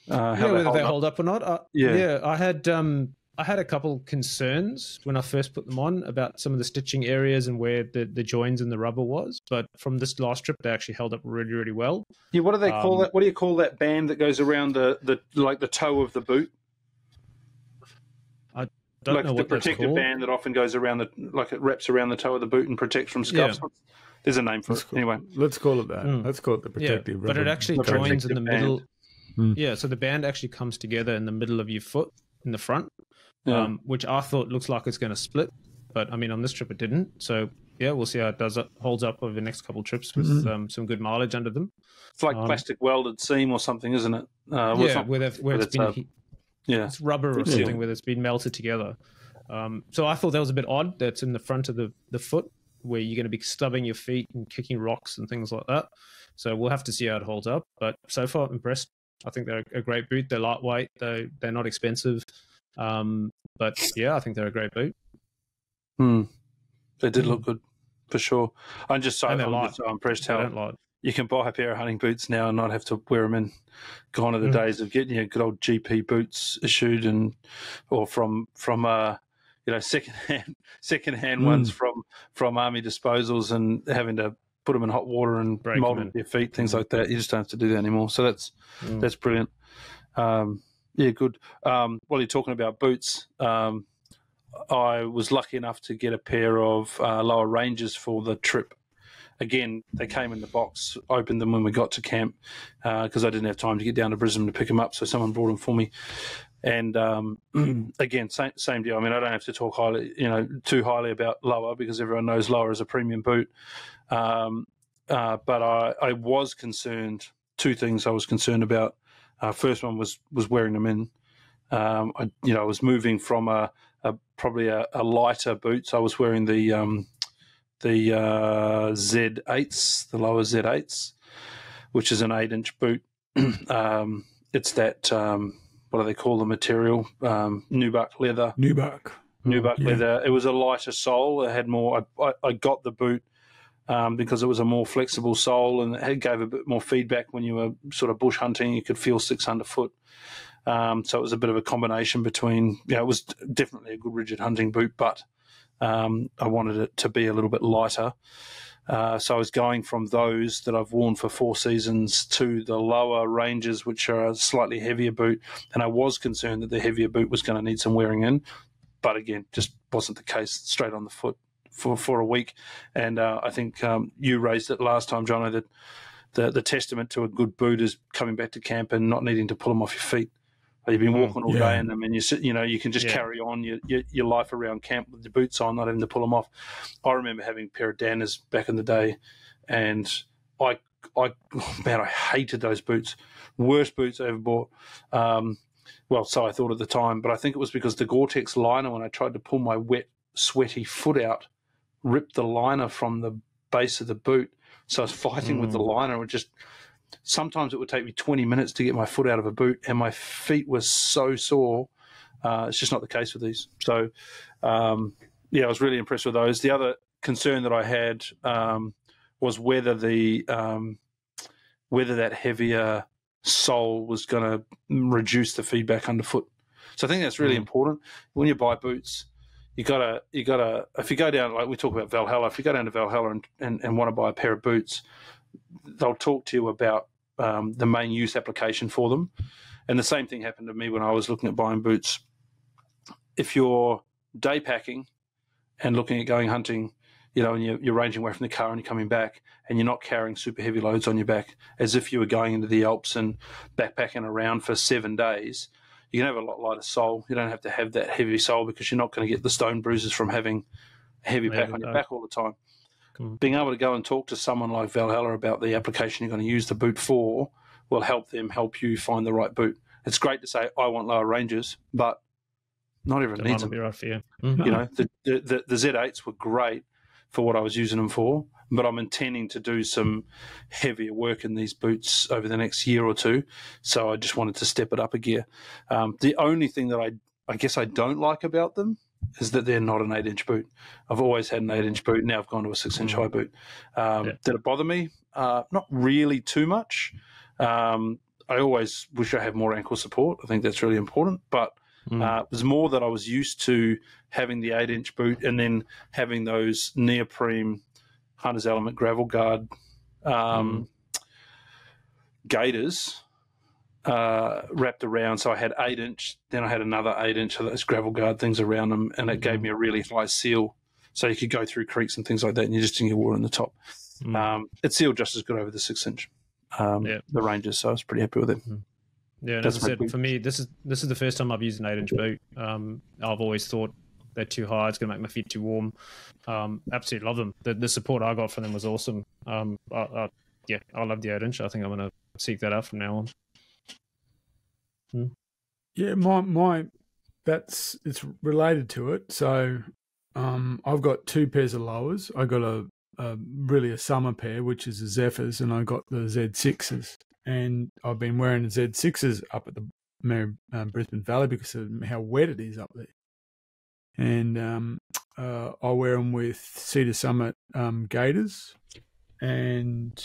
Whether they hold up or not. I had a couple concerns when I first put them on about some of the stitching areas and where the joins in the rubber was. But from this last trip, they actually held up really well. Yeah, what do they call that? What do you call that band that goes around the toe of the boot? I don't know what that's called. The protective band that often goes around it wraps around the toe of the boot and protects from scuffs. Yeah. There's a name for it. Anyway, let's call it that. Let's call it the protective. But it actually joins in the middle. Yeah, so the band actually comes together in the middle of your foot in the front. Which I thought looks like it's going to split, but I mean on this trip it didn't. So yeah, we'll see how it holds up over the next couple of trips with some good mileage under them. It's like plastic welded seam or something, isn't it? It's rubber or something where it's been melted together. So I thought that was a bit odd. That's in the front of the foot where you're going to be stubbing your feet and kicking rocks and things like that. So we'll have to see how it holds up. But so far, impressed. I think they're a great boot. They're lightweight. They're not expensive. But yeah, I think they're a great boot. They did look good for sure. I'm just so impressed how you can buy a pair of hunting boots now and not have to wear them in. Gone are the days of getting your good old GP boots issued or from secondhand ones from army disposals and having to put them in hot water and mold them with your feet, things like that. You just don't have to do that anymore. So that's brilliant. Yeah, good. While you're talking about boots, I was lucky enough to get a pair of lower ranges for the trip. Again, they came in the box, opened them when we got to camp because I didn't have time to get down to Brisbane to pick them up, so someone brought them for me. And again, same deal. I mean, I don't have to talk too highly about Lower because everyone knows Lower is a premium boot. But I was concerned. Two things I was concerned about. First one was wearing them in. I was moving from probably a lighter boot, so I was wearing the Z8s, the Lower Z8s, which is an 8-inch boot. It's that what do they call the material? Nubuck leather. Nubuck leather. It was a lighter sole. It had more. I got the boot because it was a more flexible sole and it gave a bit more feedback when you were sort of bush hunting. You could feel 6 underfoot. So it was a bit of a combination between, it was definitely a good rigid hunting boot, but I wanted it to be a little bit lighter. So I was going from those that I've worn for 4 seasons to the lower ranges, which are a slightly heavier boot. And I was concerned that the heavier boot was going to need some wearing in. But again, just wasn't the case. Straight on the foot for a week. And I think you raised it last time, Jono, that the testament to a good boot is coming back to camp and not needing to pull them off your feet. You've been walking all day in them, and you can just carry on your life around camp with the boots on, not having to pull them off. I remember having a pair of Danners back in the day, and I hated those boots. Worst boots I ever bought. Well, so I thought at the time, but I think it was because the Gore-Tex liner, when I tried to pull my wet, sweaty foot out, ripped the liner from the base of the boot, So I was fighting with the liner. Sometimes it would take me 20 minutes to get my foot out of a boot, and my feet were so sore. It's just not the case with these. So, I was really impressed with those. The other concern that I had was whether that heavier sole was going to reduce the feedback underfoot. So I think that's really important when you buy boots. You gotta. If you go down, like we talk about Valhalla, if you go down to Valhalla and want to buy a pair of boots, they'll talk to you about the main use application for them. And the same thing happened to me when I was looking at buying boots. If you're day packing and looking at going hunting, and you're ranging away from the car and you're coming back and you're not carrying super heavy loads on your back, as if you were going into the Alps and backpacking around for 7 days, you can have a lot lighter sole. You don't have to have that heavy sole because you're not going to get the stone bruises from having a heavy pack on your back all the time. Cool. Being able to go and talk to someone like Valhalla about the application you're going to use the boot for will help you find the right boot. It's great to say, I want lower ranges, but not everyone needs them. Be right for you. The Z8s were great for what I was using them for, but I'm intending to do some heavier work in these boots over the next year or two, so I just wanted to step it up a gear. The only thing that I guess I don't like about them is that they're not an 8-inch boot. I've always had an 8-inch boot. Now I've gone to a 6-inch high boot. Did it bother me? Not really too much. I always wish I had more ankle support. I think that's really important, but it was more that I was used to having the 8-inch boot and then having those neoprene Hunters Element gravel guard gaiters wrapped around. So I had 8-inch, then I had another 8-inch of those gravel guard things around them, and it gave me a really high seal. So you could go through creeks and things like that, and you just didn't get water in the top. It sealed just as good over the 6-inch, the Rangers. So I was pretty happy with it. Yeah, and as I said, for me, this is the first time I've used an 8-inch boot. I've always thought they're too high. It's going to make my feet too warm. Absolutely love them. The support I got from them was awesome. I love the 8-inch. I think I'm going to seek that out from now on. Yeah, it's related to it. So I've got 2 pairs of lowers. I got a summer pair, which is the Zephyrs, and I got the Z6s. And I've been wearing the Z6s up at the Brisbane Valley because of how wet it is up there. And I wear them with Cedar Summit gaiters. And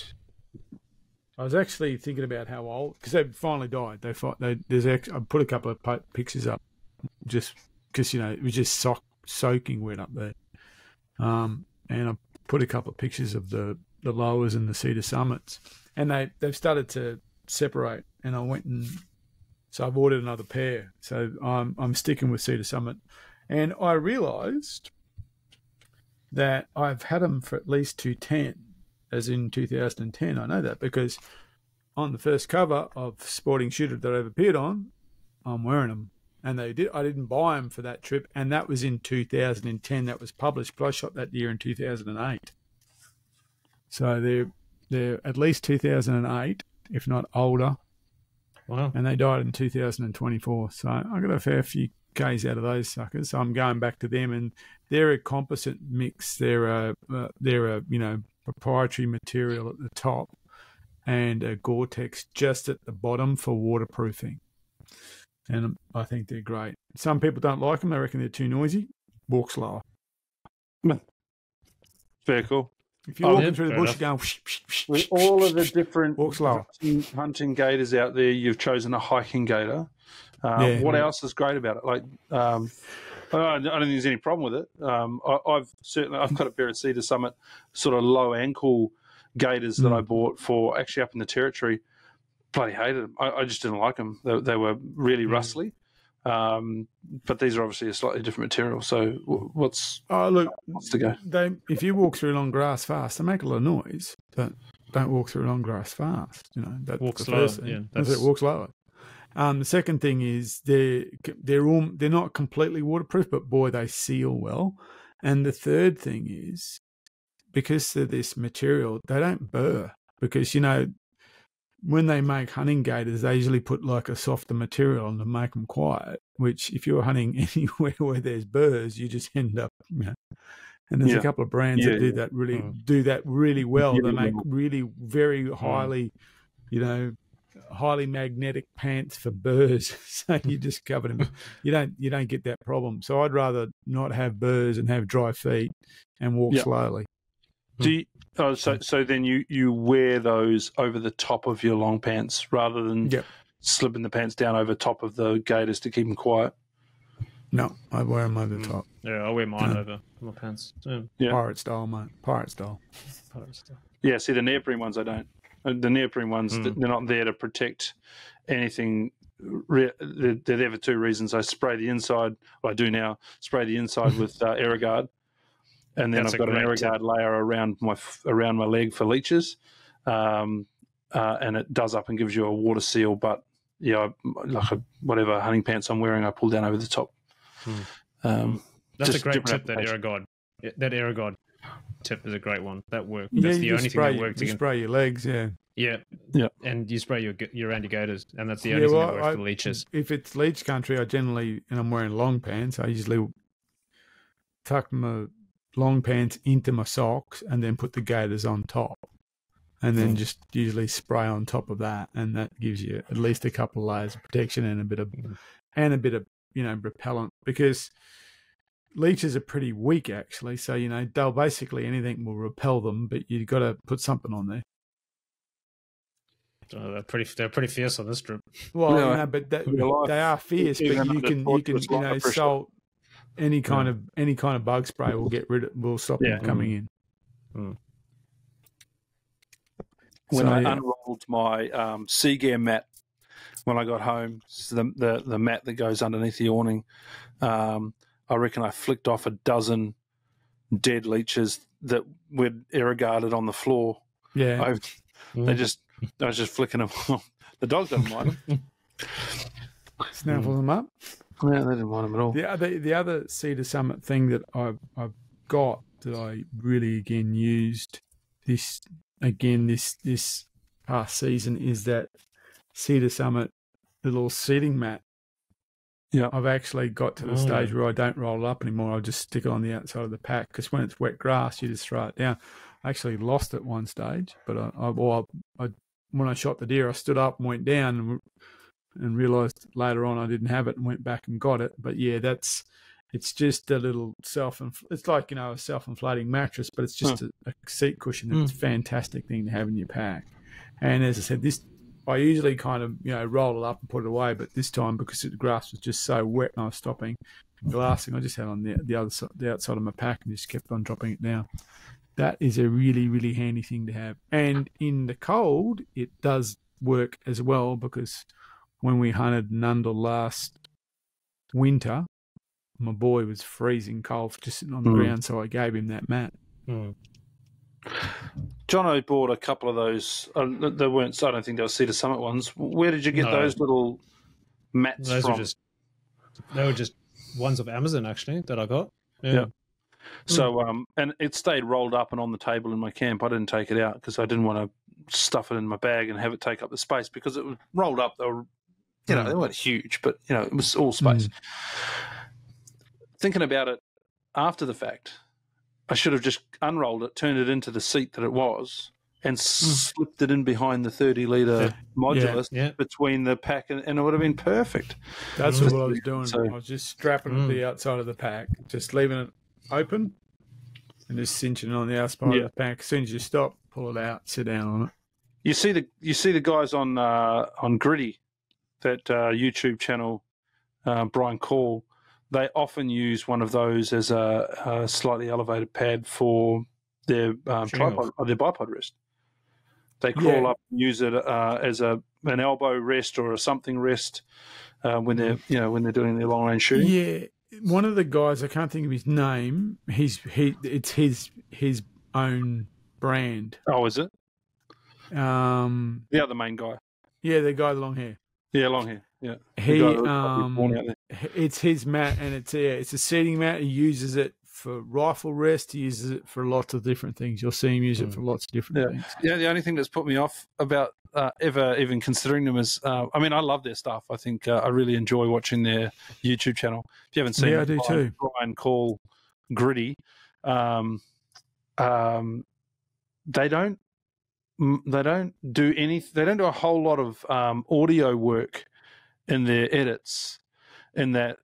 I was actually thinking about how old, because they finally died. I put a couple of pictures up just because, it was just soaking wet up there. And I put a couple of pictures of the lowers and the Cedar Summits. And they've started to separate, and so I've ordered another pair. So I'm sticking with Cedar Summit, and I realised that I've had them for at least 2010, as in 2010. I know that because on the first cover of Sporting Shooter that I've appeared on, I'm wearing them, and I didn't buy them for that trip, and that was in 2010. That was published, but I shot that year in 2008. So they're at least 2008, if not older. Wow. And they died in 2024. So I got a fair few Ks out of those suckers. So I'm going back to them, and they're a composite mix. They're a proprietary material at the top and a Gore-Tex just at the bottom for waterproofing. And I think they're great. Some people don't like them. They reckon they're too noisy. Walk slower. Very cool. If you're walking through the bush, you're going... With all of the different walk slower. hunting gaiters out there, you've chosen a hiking gaiter. What else is great about it? Like, I don't think there's any problem with it. I've got a pair of Cedar Summit sort of low ankle gaiters that I bought for actually up in the Territory. Bloody hated them. I just didn't like them. They were really rustly. But these are obviously a slightly different material. So what's the go? If you walk through long grass fast, they make a lot of noise, but don't walk through long grass fast. That's walk the slower. First thing. Walk slower. The second thing is they're not completely waterproof, but boy, they seal well. And the third thing is because of this material, they don't burr because when they make hunting gaiters, they usually put like a softer material on to make them quiet, which if you're hunting anywhere where there's burrs, you just end up And there's a couple of brands that do that really well. They make really very highly, highly magnetic pants for burrs. So you just cover them. You don't get that problem. So I'd rather not have burrs and have dry feet and walk slowly. So then you wear those over the top of your long pants rather than slipping the pants down over top of the gaiters to keep them quiet? No, I wear them over the top. Yeah, I wear mine over my pants. Pirate style, mate. Pirate style. Yeah, see, the neoprene ones I don't. The neoprene ones, they're not there to protect anything. They're there for two reasons. I spray the inside. Well, I do now. Spray the inside with Aeroguard, and then I've got an Aeroguard layer around my leg for leeches, and it does up and gives you a water seal. But whatever hunting pants I'm wearing, I pull down over the top. That's a great tip. That Aeroguard tip is a great one. That works. That's the only thing that works. You spray your legs, yeah, and you spray your around your gaiters, and that's the only thing that works for leeches. If it's leech country, and I'm wearing long pants, I usually tuck my long pants into my socks and then put the gaiters on top, and then just usually spray on top of that, and that gives you at least a couple of layers of protection and a bit of repellent, because leeches are pretty weak actually. So they'll basically anything will repel them, but you've got to put something on there. They're pretty fierce on this trip. Well, but they are fierce. But you can salt any kind of bug spray will stop them coming in. When I unrolled my sea gear mat when I got home, the mat that goes underneath the awning, I reckon I flicked off a dozen dead leeches that we'd Aeroguarded on the floor. Yeah, I was just flicking them off. The dog doesn't mind them. Snaffle them up. Yeah, they didn't mind them at all. The other Cedar Summit thing that I've got that I really again used this past season is that Cedar Summit little seating mat. Yeah, I've actually got to the stage where I don't roll it up anymore. I'll just stick it on the outside of the pack, because when it's wet grass, you just throw it down. I actually lost it one stage, but when I shot the deer, I stood up and went down and realised later on I didn't have it and went back and got it. But yeah, it's just a little it's like a self-inflating mattress, but it's just a seat cushion. And it's a fantastic thing to have in your pack. And as I said, I usually kind of roll it up and put it away, but this time because the grass was just so wet and I was stopping glassing, I just had it on the outside of my pack and just kept on dropping it down. That is a really, really handy thing to have. And in the cold, it does work as well, because when we hunted Nundle last winter, my boy was freezing cold just sitting on the ground, so I gave him that mat. Jono bought a couple of those. They weren't. I don't think they were Cedar Summit ones. Where did you get those little mats from? They were just ones of Amazon actually that I got. Yeah. So and it stayed rolled up and on the table in my camp. I didn't take it out because I didn't want to stuff it in my bag and have it take up the space, because it was rolled up. They were, they weren't huge, but it was all space. Thinking about it after the fact, I should have just unrolled it, turned it into the seat that it was, and slipped it in behind the 30-litre modulus between the pack, and it would have been perfect. That's what I was doing. So, I was just strapping it to the outside of the pack, just leaving it open and just cinching it on the outside of the pack. As soon as you stop, pull it out, sit down on it. You see the guys on Gritty, that YouTube channel, Brian Call. They often use one of those as a slightly elevated pad for their tripod or their bipod rest. They crawl up and use it as an elbow rest or a something rest when they're doing their long range shooting. Yeah, one of the guys, I can't think of his name. It's his own brand. Oh, is it? The other main guy. Yeah, the guy with long hair. Yeah, long hair. Yeah, it's his mat, and it's a seating mat. He uses it for rifle rest. He uses it for lots of different things. You'll see him use it for lots of different things. Yeah, the only thing that's put me off about ever even considering them is, I love their stuff. I think I really enjoy watching their YouTube channel. If you haven't seen it, I do too. Brian Call Gritty. they don't do they don't do a whole lot of audio work in their edits, in that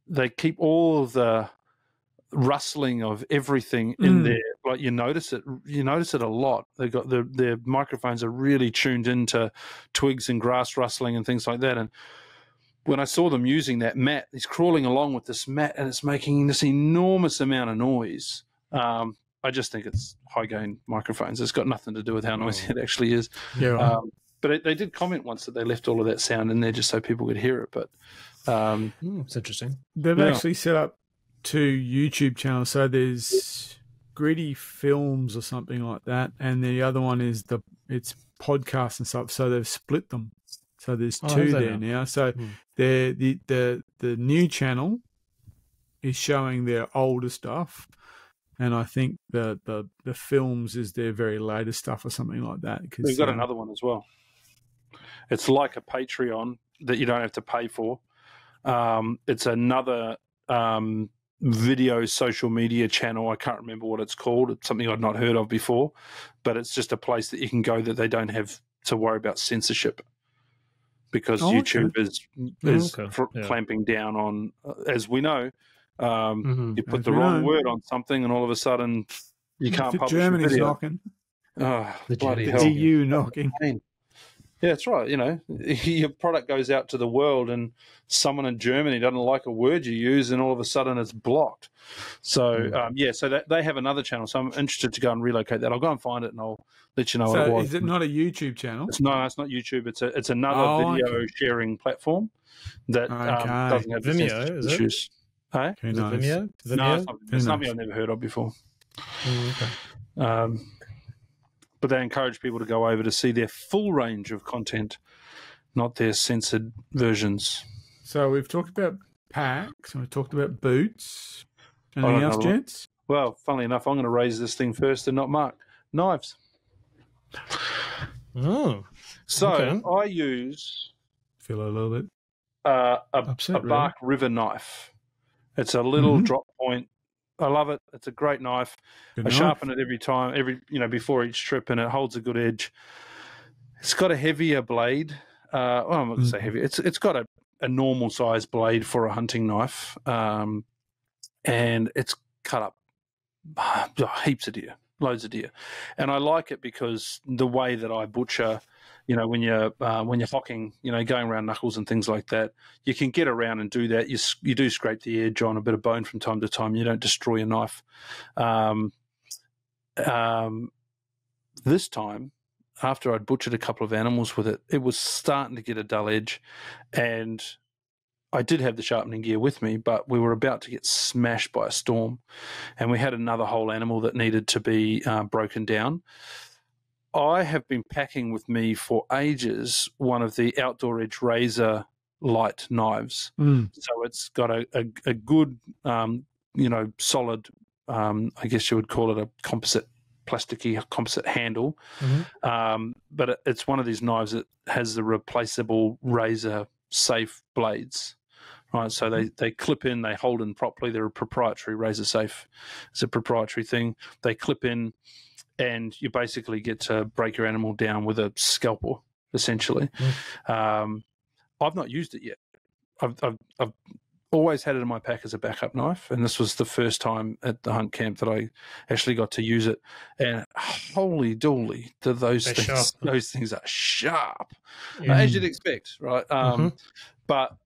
they keep all of the rustling of everything in there. Like you notice it a lot. They got their microphones are really tuned into twigs and grass rustling and things like that. And when I saw them using that mat, he's crawling along with this mat and it's making this enormous amount of noise. I just think it's high gain microphones. It's got nothing to do with how noisy it actually is. Yeah, right. But they did comment once that they left all of that sound in there just so people could hear it. But it's interesting. They've actually set up 2 YouTube channels. So there's Gritty Films or something like that, and the other one is it's podcasts and stuff. So they've split them. So there's 2 there now. So the new channel is showing their older stuff, and I think the films is their very latest stuff or something like that. We've got another one as well. It's like a Patreon that you don't have to pay for. It's another video social media channel. I can't remember what it's called. It's something I'd not heard of before, but it's just a place that you can go that they don't have to worry about censorship, because YouTube is clamping down on, as we know, you put the wrong word on something and all of a sudden you can't publish Germany's a video. Knocking. Oh, bloody The hell. EU knocking. Yeah, that's right. You know, your product goes out to the world and someone in Germany doesn't like a word you use and all of a sudden it's blocked. So, so they have another channel. So I'm interested to go and relocate that. I'll go and find it and I'll let you know what it was. Is it not a YouTube channel? It's not YouTube. It's another video sharing platform that doesn't have Vimeo, is issues. Hey? Is it Vimeo? No, it's something I've never heard of before. But they encourage people to go over to see their full range of content, not their censored versions. So we've talked about packs, and we've talked about boots. Anything else, gents? Well, funnily enough, I'm going to raise this thing first and not Mark. Knives. Oh. So I use... Feel a little bit a Bark River knife. It's a little drop point. I love it. It's a great knife. I sharpen it every time, before each trip, and it holds a good edge. It's got a heavier blade. I'm not going to say heavy. It's got a normal size blade for a hunting knife, and it's cut up heaps of deer, loads of deer, and I like it because the way that I butcher. When you're hocking, going around knuckles and things like that, you can get around and do that. You do scrape the edge on a bit of bone from time to time. You don't destroy a knife. This time, after I'd butchered a couple of animals with it, it was starting to get a dull edge, and I did have the sharpening gear with me, but we were about to get smashed by a storm, and we had another whole animal that needed to be broken down. I have been packing with me for ages one of the Outdoor Edge Razor light knives. So it's got a good, solid, I guess you would call it a plasticky composite handle. But it's one of these knives that has the replaceable razor safe blades. Right, so they clip in, they hold in properly. They're a proprietary razor safe. It's a proprietary thing. They clip in, and you basically get to break your animal down with a scalpel, essentially. I've not used it yet. I've always had it in my pack as a backup knife, and this was the first time at the hunt camp that I actually got to use it. And holy dooly, those things are sharp, as you'd expect, right? But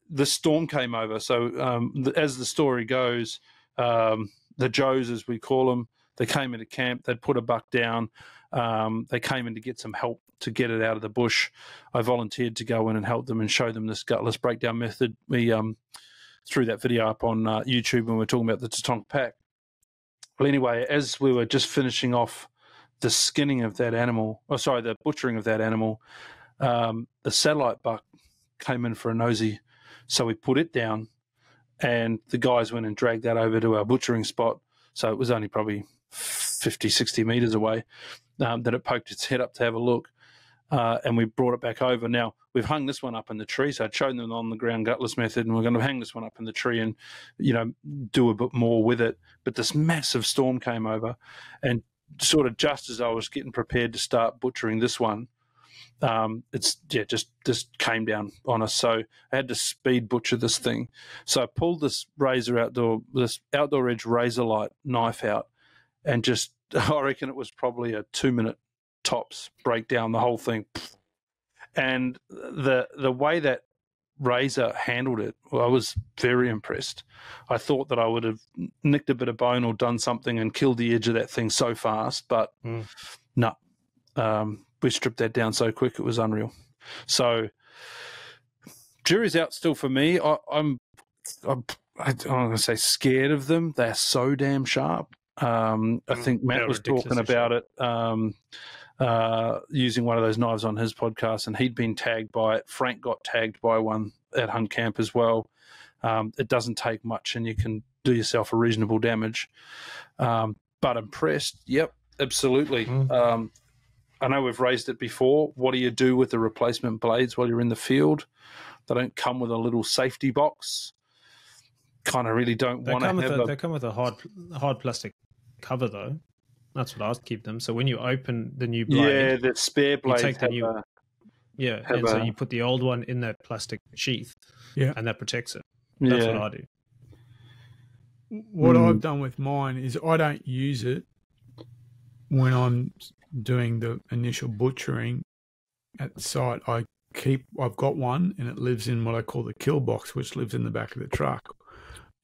the storm came over, so as the story goes, the Joes, as we call them, they came into camp. They'd put a buck down. They came in to get some help to get it out of the bush. I volunteered to go in and help them and show them this gutless breakdown method. We threw that video up on YouTube when we were talking about the Tatonka pack. Well, anyway, as we were just finishing off the skinning of that animal, the butchering of that animal, the satellite buck came in for a nosy. So we put it down, and the guys went and dragged that over to our butchering spot. So it was only probably 50, 60 metres away that it poked its head up to have a look. and we brought it back over. Now, we've hung this one up in the tree, so I'd shown them on the ground gutless method, and we're going to hang this one up in the tree and, do a bit more with it. But this massive storm came over, and sort of just as I was getting prepared to start butchering this one, just came down on us. So I had to speed butcher this thing. So I pulled this outdoor edge razor light knife out, and just, I reckon it was probably a 2-minute tops breakdown, the whole thing. And the way that razor handled it, well, I was very impressed. I thought that I would have nicked a bit of bone or done something and killed the edge of that thing so fast, but no. We stripped that down so quick, it was unreal. So jury's out still for me. I'm going to say scared of them. They're so damn sharp. I think Matt was talking about it, using one of those knives on his podcast, and he'd been tagged by it. Frank got tagged by one at Hunt Camp as well. It doesn't take much, and you can do yourself a reasonable damage. But impressed, yep, absolutely. I know we've raised it before. What do you do with the replacement blades while you're in the field? They don't come with a little safety box. Kind of really don't want to have They come with a hard plastic cover, though. That's what I'd keep them. So when you open the new blade... Yeah, the spare blades you take the new, so you put the old one in that plastic sheath, and that protects it. That's what I do. What I've done with mine is I don't use it when I'm doing the initial butchering at the site. I've got one, and it lives in what I call the kill box, which lives in the back of the truck,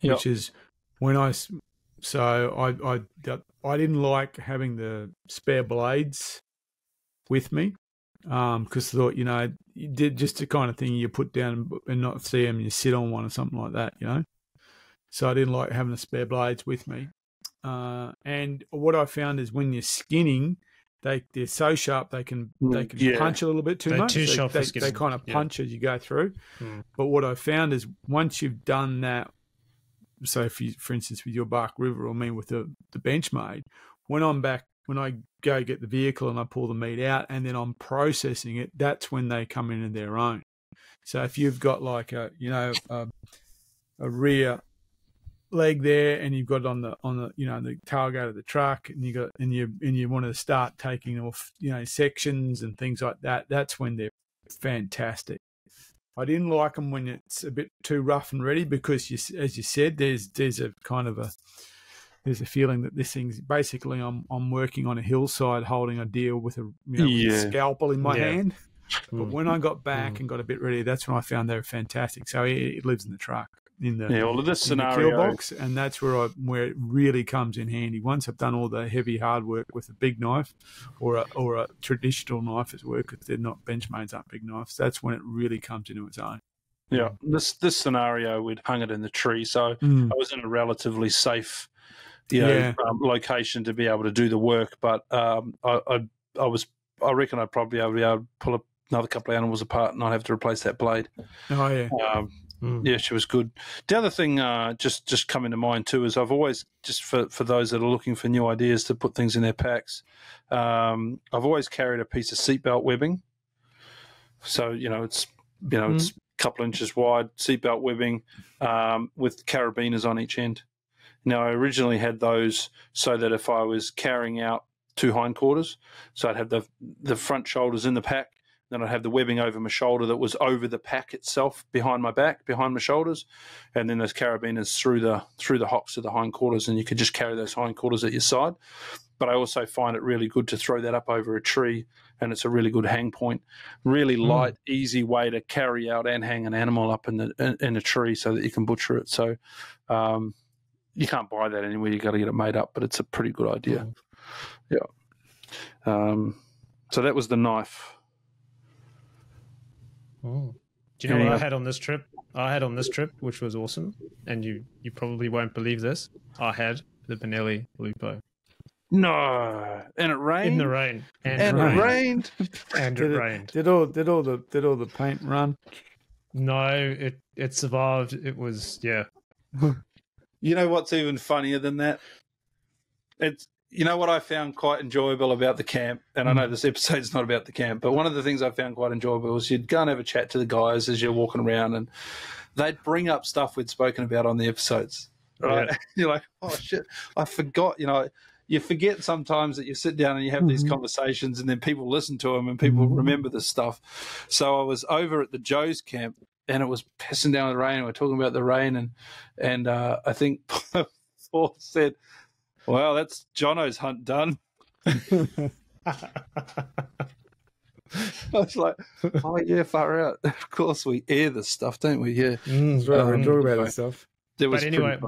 which is when I didn't like having the spare blades with me, because I thought, you did just the kind of thing you put down and not see them, you sit on one or something like that, So I didn't like having the spare blades with me. And what I found is when you're skinning, they're so sharp they can punch a little bit too much. They kind of punch as you go through. But what I found is once you've done that, so for instance with your Bark River or me with the Benchmade, when I go get the vehicle and I pull the meat out and then I'm processing it, that's when they come in their own. So if you've got like a rear leg there, and you've got it on the the tailgate of the truck, and you want to start taking off sections and things like that, that's when they're fantastic. I didn't like them when it's a bit too rough and ready, because as you said, there's a kind of there's a feeling that this thing's basically I'm working on a hillside holding a deer with a scalpel in my hand. But when I got back and got a bit ready, that's when I found they were fantastic. So it lives in the truck. Well, this scenario, kill box, and that's where it really comes in handy. Once I've done all the heavy hard work with a big knife or a traditional knife as well, because they're not Benchmades, aren't big knives. That's when it really comes into its own. Yeah, this scenario, we'd hung it in the tree, so I was in a relatively safe, location to be able to do the work. But I reckon I'd probably be able to pull another couple of animals apart and not have to replace that blade. Oh yeah. Yeah, she was good. The other thing just coming to mind too is I've always, just for those that are looking for new ideas to put things in their packs, I've always carried a piece of seatbelt webbing. So, it's a couple inches wide, seatbelt webbing with carabiners on each end. Now, I originally had those so that if I was carrying out 2 hindquarters, so I'd have the front shoulders in the pack, then I'd have the webbing over my shoulder that was over the pack itself, behind my back, behind my shoulders, and then those carabiners through the hocks of the hindquarters, and you could just carry those hindquarters at your side. But I also find it really good to throw that up over a tree, and it's a really good hang point. Really light, easy way to carry out and hang an animal up in a tree so that you can butcher it. So you can't buy that anywhere. You got to get it made up, but it's a pretty good idea. Yeah. So that was the knife. Oh. Do you know what I had on this trip? Which was awesome, and you probably won't believe this. I had the Benelli Lupo. No, and it rained. In the rain, and it rained, and it rained. Did all the paint run? No, it survived. It was You know what's even funnier than that? You know what I found quite enjoyable about the camp, and I know this episode's not about the camp, but one of the things I found quite enjoyable was you'd go and have a chat to the guys as you're walking around, and they'd bring up stuff we'd spoken about on the episodes. Right? Yeah. You're like, oh shit, I forgot. You know, you forget sometimes that you sit down and you have these conversations, and then people listen to them and people remember this stuff. So I was over at the Joe's camp, and it was pissing down with rain. And we're talking about the rain, and I think Paul said, "Well, that's Jono's hunt done." I was like, "Oh yeah, far out." Of course, we air this stuff, don't we? Yeah, that's right. We talk about this stuff. But anyway,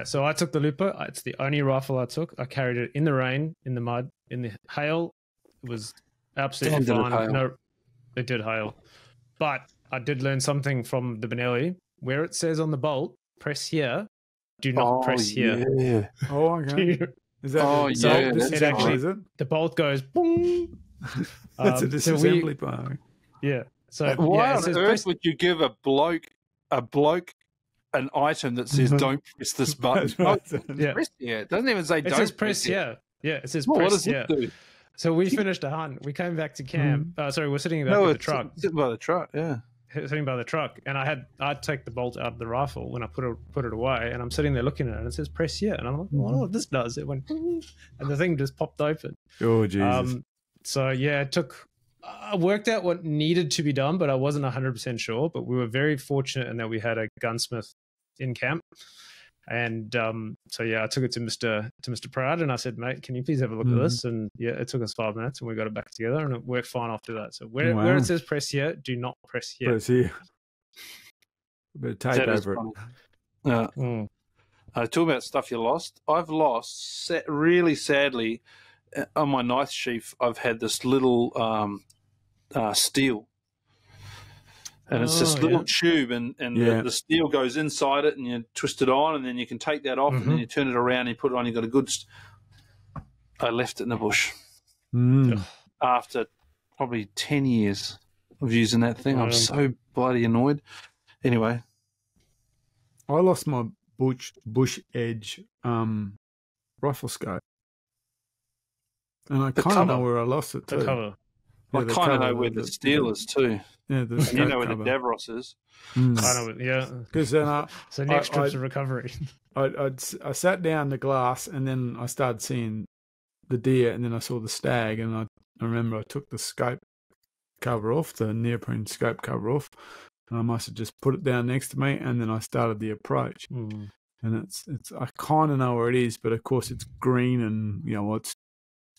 so I took the Lupo. It's the only rifle I took. I carried it in the rain, in the mud, in the hail. It was absolutely fine. No, it did hail, but I did learn something from the Benelli, where it says on the bolt, "Press here." Do not press here. Yeah. Oh, okay. Is that it actually is it? The bolt goes boom. That's a disassembly part. Yeah. So why on earth would you give a bloke an item that says don't press this button? Right. Press here. It doesn't even say don't says press here. Yeah, it says press what does here. It do? So we finished a hunt. We came back to camp. Sorry, we're sitting back at the truck. Sitting by the truck, yeah. Sitting by the truck, and I'd take the bolt out of the rifle when I put it away, and I'm sitting there looking at it, and it says press here, and I'm like, I wonder what this does. It went, and the thing just popped open. Oh Jesus! So yeah, I worked out what needed to be done, but I wasn't 100% sure. But we were very fortunate in that we had a gunsmith in camp, and so yeah, I took it to Mr. Proud, and I said, mate, can you please have a look at this? And yeah, it took us 5 minutes, and we got it back together, and it worked fine after that. So where it says press here, do not press here. Press here. A bit of tape over it. Talk about stuff you lost. I've lost really sadly on my knife sheath. I've had this little steel. And it's this little tube, and the steel goes inside it, and you twist it on, and then you can take that off, and then you turn it around and you put it on. You've got a good... I left it in the bush after probably 10 years of using that thing. I'm so bloody annoyed. Anyway. I lost my bush edge rifle scope. And I kind of know where I lost it too. The cover. I kind of know where the steel is too. Yeah, and you know where the Davros is. I know, yeah. Because then so next trip's a recovery. I sat down the glass, and then I started seeing the deer, and then I saw the stag, and I remember I took the scope cover off, the neoprene scope cover off, and I must have just put it down next to me, and then I started the approach. And it's I kind of know where it is, but of course it's green, and it's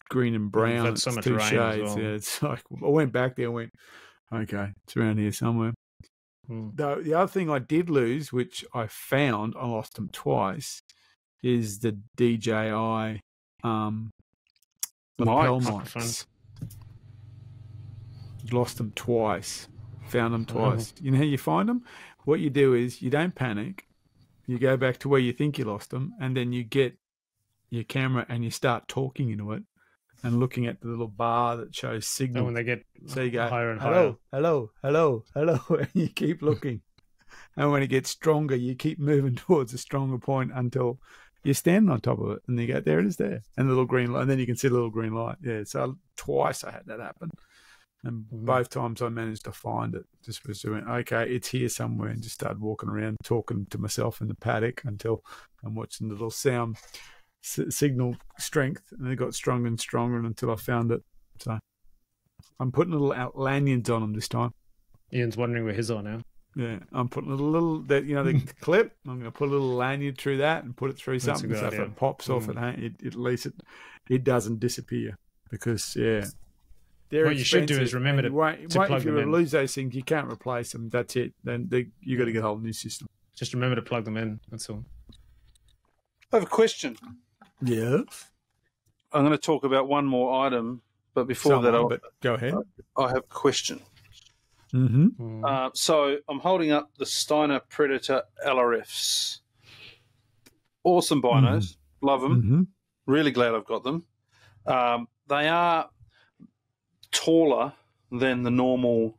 green and brown. It's so much two rain shades. as well. Yeah, it's like I went back there and went, okay, it's around here somewhere. The other thing I did lose, which I found, I lost them twice, is the DJI lapel mics. Lost them twice. Found them twice. You know how you find them? What you do is you don't panic. You go back to where you think you lost them, and then you get your camera and you start talking into it and looking at the little bar that shows signal. And when they get so you go, higher and higher. Hello, and you keep looking. And when it gets stronger, you keep moving towards a stronger point until you're standing on top of it, and you go, there it is there. And the little green light, and then you can see the little green light. Yeah, so twice I had that happen. And both times I managed to find it. Just was doing, okay, it's here somewhere, and just started walking around, talking to myself in the paddock until I'm watching the little sound signal strength, and it got stronger and stronger until I found it. So I'm putting little lanyards on them this time. Ian's wondering where his are now. Yeah, I'm putting a little that the clip. I'm going to put a little lanyard through that and put it through something, so if it pops off, at least it doesn't disappear, because what you should do is remember to plug if you them in. lose those things, you can't replace them. That's it. Then you got to get a whole new system. Just remember to plug them in. That's all. I have a question. Yeah. I'm going to talk about one more item, but before that, go ahead. I have a question. So I'm holding up the Steiner Predator LRFs. Awesome binos. Love them. Really glad I've got them. They are taller than the normal.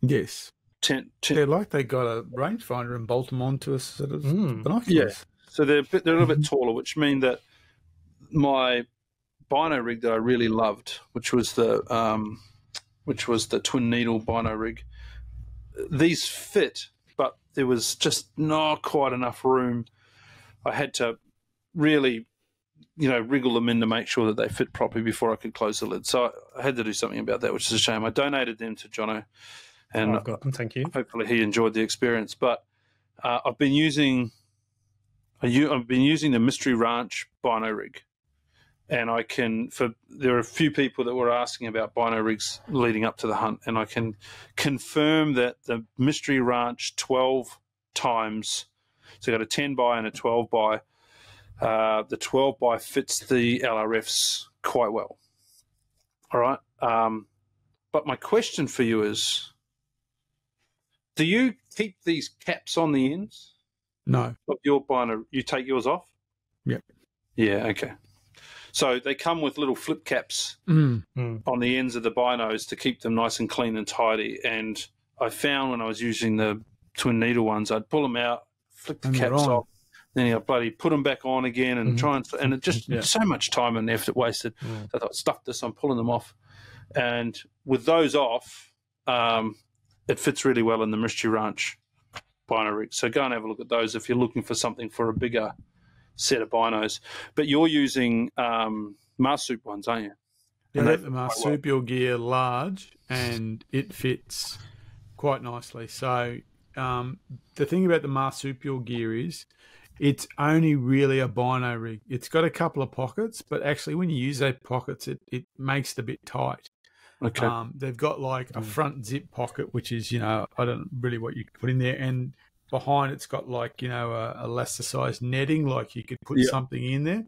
Yes. They're like they got a rangefinder and bolt them onto a sort of binoculars. Yeah. So they're a little bit taller, which means that my bino rig that I really loved, which was the twin needle bino rig. These fit, but there was just not quite enough room. I had to really, wriggle them in to make sure that they fit properly before I could close the lid. So I had to do something about that, which is a shame. I donated them to Jono, and I've got them. Thank you. Hopefully he enjoyed the experience. But I've been using the Mystery Ranch bino rig, and there are a few people that were asking about bino rigs leading up to the hunt, and I can confirm that the Mystery Ranch 12 times, so you got a 10 by and a 12 by. The 12 by fits the LRFs quite well. All right. But my question for you is, do you keep these caps on the ends? No. Of your bino, you take yours off? Yep. Yeah, okay. So they come with little flip caps on the ends of the binos to keep them nice and clean and tidy. And I found when I was using the twin needle ones, I'd pull them out, flick the caps off, then I'd bloody put them back on again and and it just so much time and effort wasted. I thought, stuff this, I'm pulling them off. And with those off, it fits really well in the Mystery Ranch bino rig. So go and have a look at those if you're looking for something for a bigger set of binos. But you're using marsup ones, aren't you? Yeah, the marsupial gear large, and it fits quite nicely. So the thing about the marsupial gear is it's only really a bino rig. It's got a couple of pockets, but actually when you use those pockets, it makes it a bit tight. Okay. They've got like a front zip pocket, which is, I don't really what you could put in there. And behind it's got like, a lesser size netting, like you could put something in there.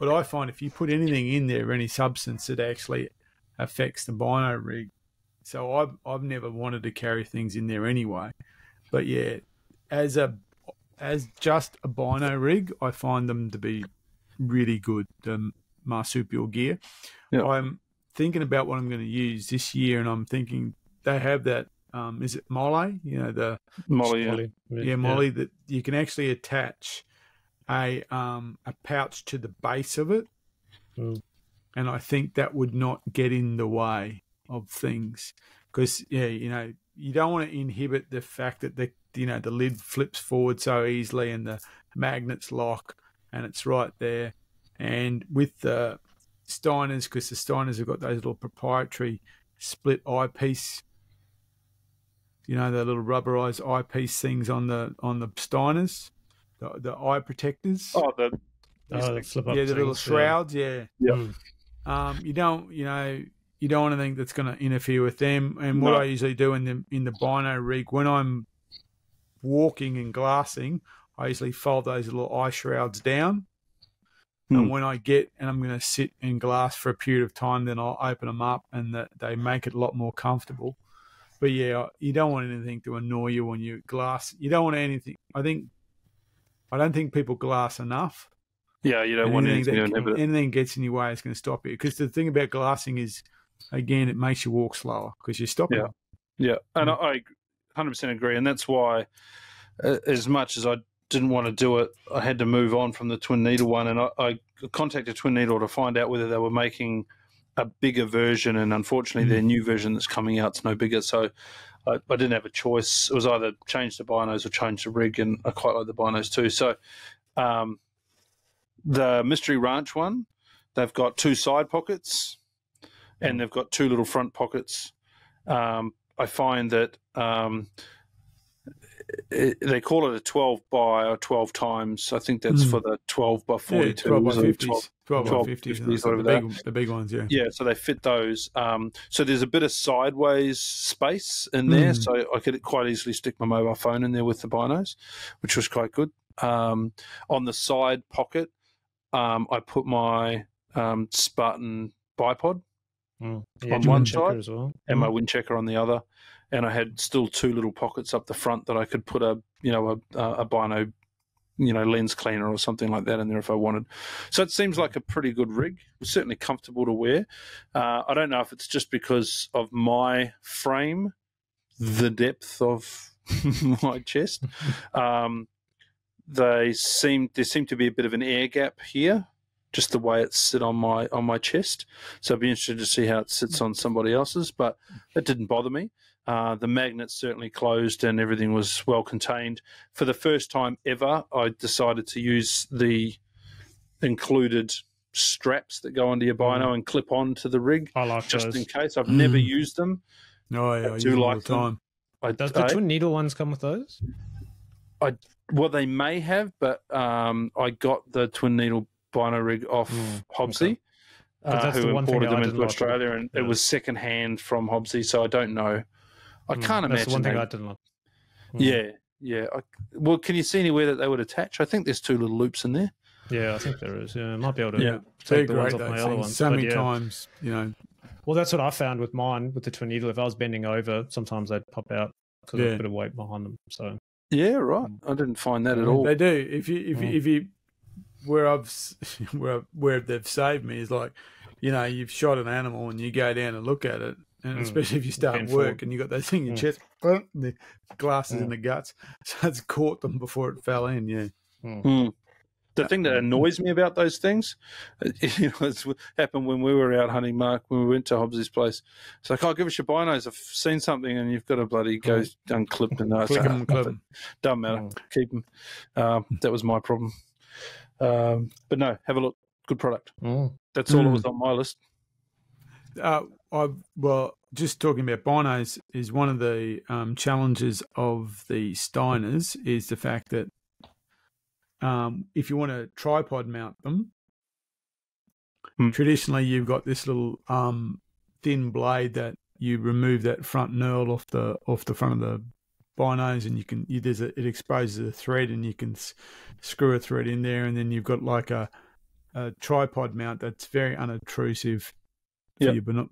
But I find if you put anything in there, any substance, it actually affects the bino rig. So I've never wanted to carry things in there anyway. But yeah, as just a bino rig, I find them to be really good, the marsupial gear. Yep. I'm thinking about what I'm going to use this year, and I'm thinking they have that, is it Molly? The Molly, Molly, that you can actually attach a pouch to the base of it. And I think that would not get in the way of things because, you don't want to inhibit the fact that the lid flips forward so easily and the magnets lock and it's right there. And with the Steiners, because the Steiners have got those little proprietary split eyepiece, the little rubberized eyepiece things on the Steiners, the eye protectors. Oh, the flip up the things, little shrouds. Yeah. You don't want anything that's going to interfere with them. And what I usually do in the bino rig, when I'm walking and glassing, I usually fold those little eye shrouds down. And when I'm going to sit and glass for a period of time, then I'll open them up and they make it a lot more comfortable. But yeah, you don't want anything to annoy you when you glass. You don't want anything. I don't think people glass enough. Yeah, you don't want anything to inhibit it. Anything gets in your way is going to stop you. Because the thing about glassing is, again, it makes you walk slower because you're stopping. Yeah, and I 100% agree. And that's why, as much as I didn't want to do it, I had to move on from the twin needle one. And I contacted Twin Needle to find out whether they were making a bigger version. And unfortunately, their new version that's coming out is no bigger. So I didn't have a choice. It was either change the binos or change the rig. And I quite like the binos too. So the Mystery Ranch one, they've got 2 side pockets and they've got 2 little front pockets. I find that they call it a 12 by or 12 times. I think that's for the 12 by 42. 12 by 50s. 12 by 50s. The big ones, yeah. Yeah, so they fit those. So there's a bit of sideways space in there, so I could quite easily stick my mobile phone in there with the binos, which was quite good. On the side pocket, I put my Spartan bipod on one side as well. And my wind checker on the other. And I had still 2 little pockets up the front that I could put a bino, lens cleaner or something like that in there if I wanted. So it seems like a pretty good rig. It's certainly comfortable to wear. I don't know if it's just because of my frame, the depth of my chest. There seemed to be a bit of an air gap here just the way it's sit on my chest. So I'd be interested to see how it sits on somebody else's, but it didn't bother me. The magnets certainly closed and everything was well contained. For the first time ever, I decided to use the included straps that go onto your bino and clip on to the rig, I like just those. in case. I've never used them. No, I use do them all like the time. Does the twin needle ones come with those? Well, they may have, but I got the twin needle bino rig off Hobbsy, who imported them into Australia, and it was second hand from Hobbsy, so I don't know. I can't imagine. That's the one thing I didn't like. Yeah. Well, can you see anywhere that they would attach? I think there's two little loops in there. Yeah, I think there is. Yeah, I might be able to they're take the great, ones off my other ones. So many times, you know. Well, that's what I found with mine, with the twin needle. If I was bending over, sometimes they'd pop out because of a bit of weight behind them. So yeah, right. I didn't find that at all. They do. If you where they've saved me is like, you know, you've shot an animal and you go down and look at it, and especially if you start work and you got that thing in your chest, the glasses in the guts, so it's caught them before it fell in. Yeah. The thing that annoys me about those things, you know, it's happened when we were out hunting, Mark, when we went to Hobbs's place. It's like, give us your binos. I've seen something, and you've got to bloody go unclip and clip them. Doesn't matter. Keep them. That was my problem. But no, have a look. Good product. That's all that was on my list. Well, just talking about binos is one of the challenges of the Steiners is the fact that if you want to tripod mount them, traditionally you've got this little thin blade that you remove that front knurl off the front of the binos, and it exposes a thread, and you can screw a thread in there, and then you've got like a tripod mount that's very unobtrusive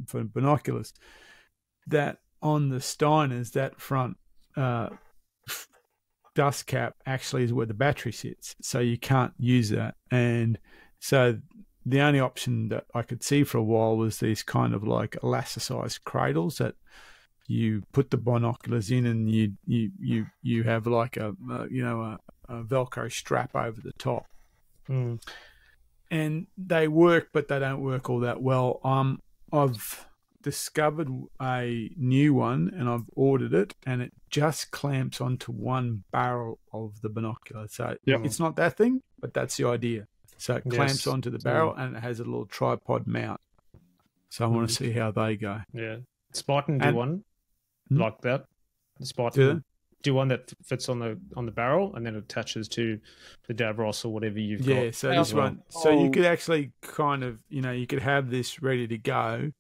for binoculars. That on the Steiners, that front dust cap actually is where the battery sits, so you can't use that. And so the only option that I could see for a while was these kind of like elasticized cradles that you put the binoculars in, and you have like a Velcro strap over the top. And they work, but they don't work all that well. I've discovered a new one, and I've ordered it, and it just clamps onto one barrel of the binocular. So it's not that thing, but that's the idea. So it clamps onto the barrel, and it has a little tripod mount. So I want to see how they go. Yeah, Spartan do one like that. Spartan do one that fits on the barrel and then attaches to the Davros or whatever you've got. Yeah, so this one. So you could actually kind of, you could have this ready to go,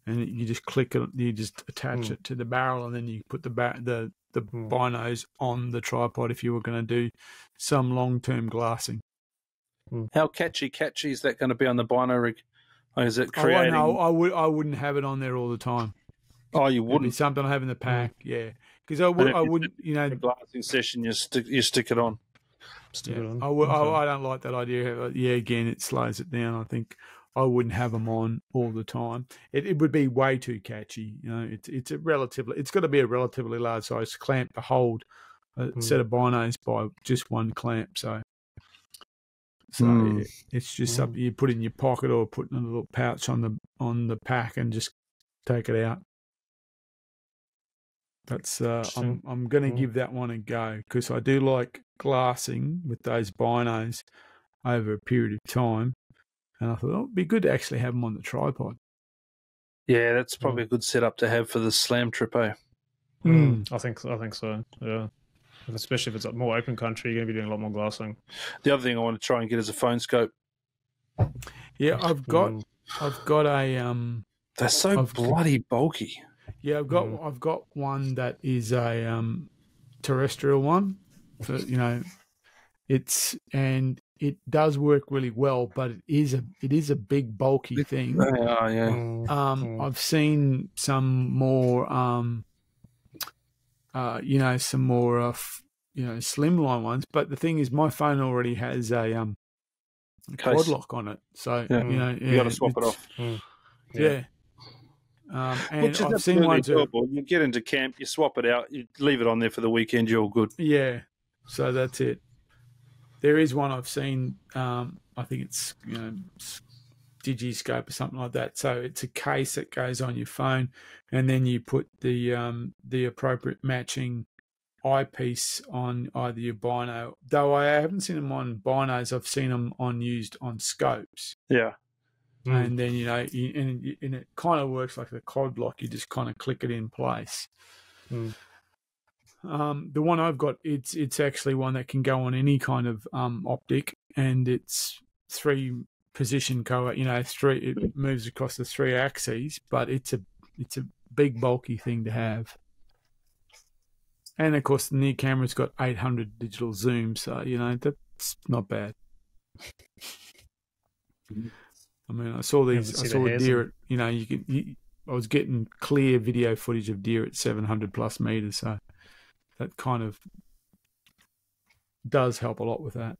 and you just click it, you just attach it to the barrel, and then you put the binos on the tripod if you were going to do some long-term glassing. How catchy is that going to be on the bino rig? Or is it creating? No, I wouldn't have it on there all the time. Oh, you wouldn't? It'd be something I have in the pack, because I wouldn't, The glassing session, you stick it on. I don't like that idea. Again, it slows it down. I think I wouldn't have them on all the time. It would be way too catchy. It's got to be a relatively large size clamp to hold a set of binos by just one clamp. So it's just something you put in your pocket or put in a little pouch on the pack and just take it out. That's I'm going to give that one a go, because I do like glassing with those binos over a period of time, and I thought it'd be good to actually have them on the tripod. Yeah, that's probably a good setup to have for the slam trip, eh? I think so. Yeah, especially if it's more open country, you're going to be doing a lot more glassing. The other thing I want to try and get is a phone scope. Yeah, I've got a They're so bloody bulky. Yeah, I've got one that is a terrestrial one. For, it does work really well, but it is a big bulky thing. I've seen some more slimline ones, but the thing is, my phone already has a quad lock on it, so you got to swap it off. And which is I've seen ones doable. You get into camp, you swap it out, you leave it on there for the weekend, you're all good. Yeah, so that's it. there is one I've seen. I think it's Digiscope or something like that. So it's a case that goes on your phone, and then you put the appropriate matching eyepiece on either your bino. Though I haven't seen them on binos, I've seen them used on scopes. Yeah. And then and it kind of works like a cod block. You just kind of click it in place. The one I've got, it's actually one that can go on any kind of optic, and it's 3 position it moves across the 3 axes, but it's a big bulky thing to have. And of course the new camera's got 800 digital zoom, so that's not bad. I mean, I saw a deer at, I was getting clear video footage of deer at 700 plus meters, so that kind of does help a lot with that.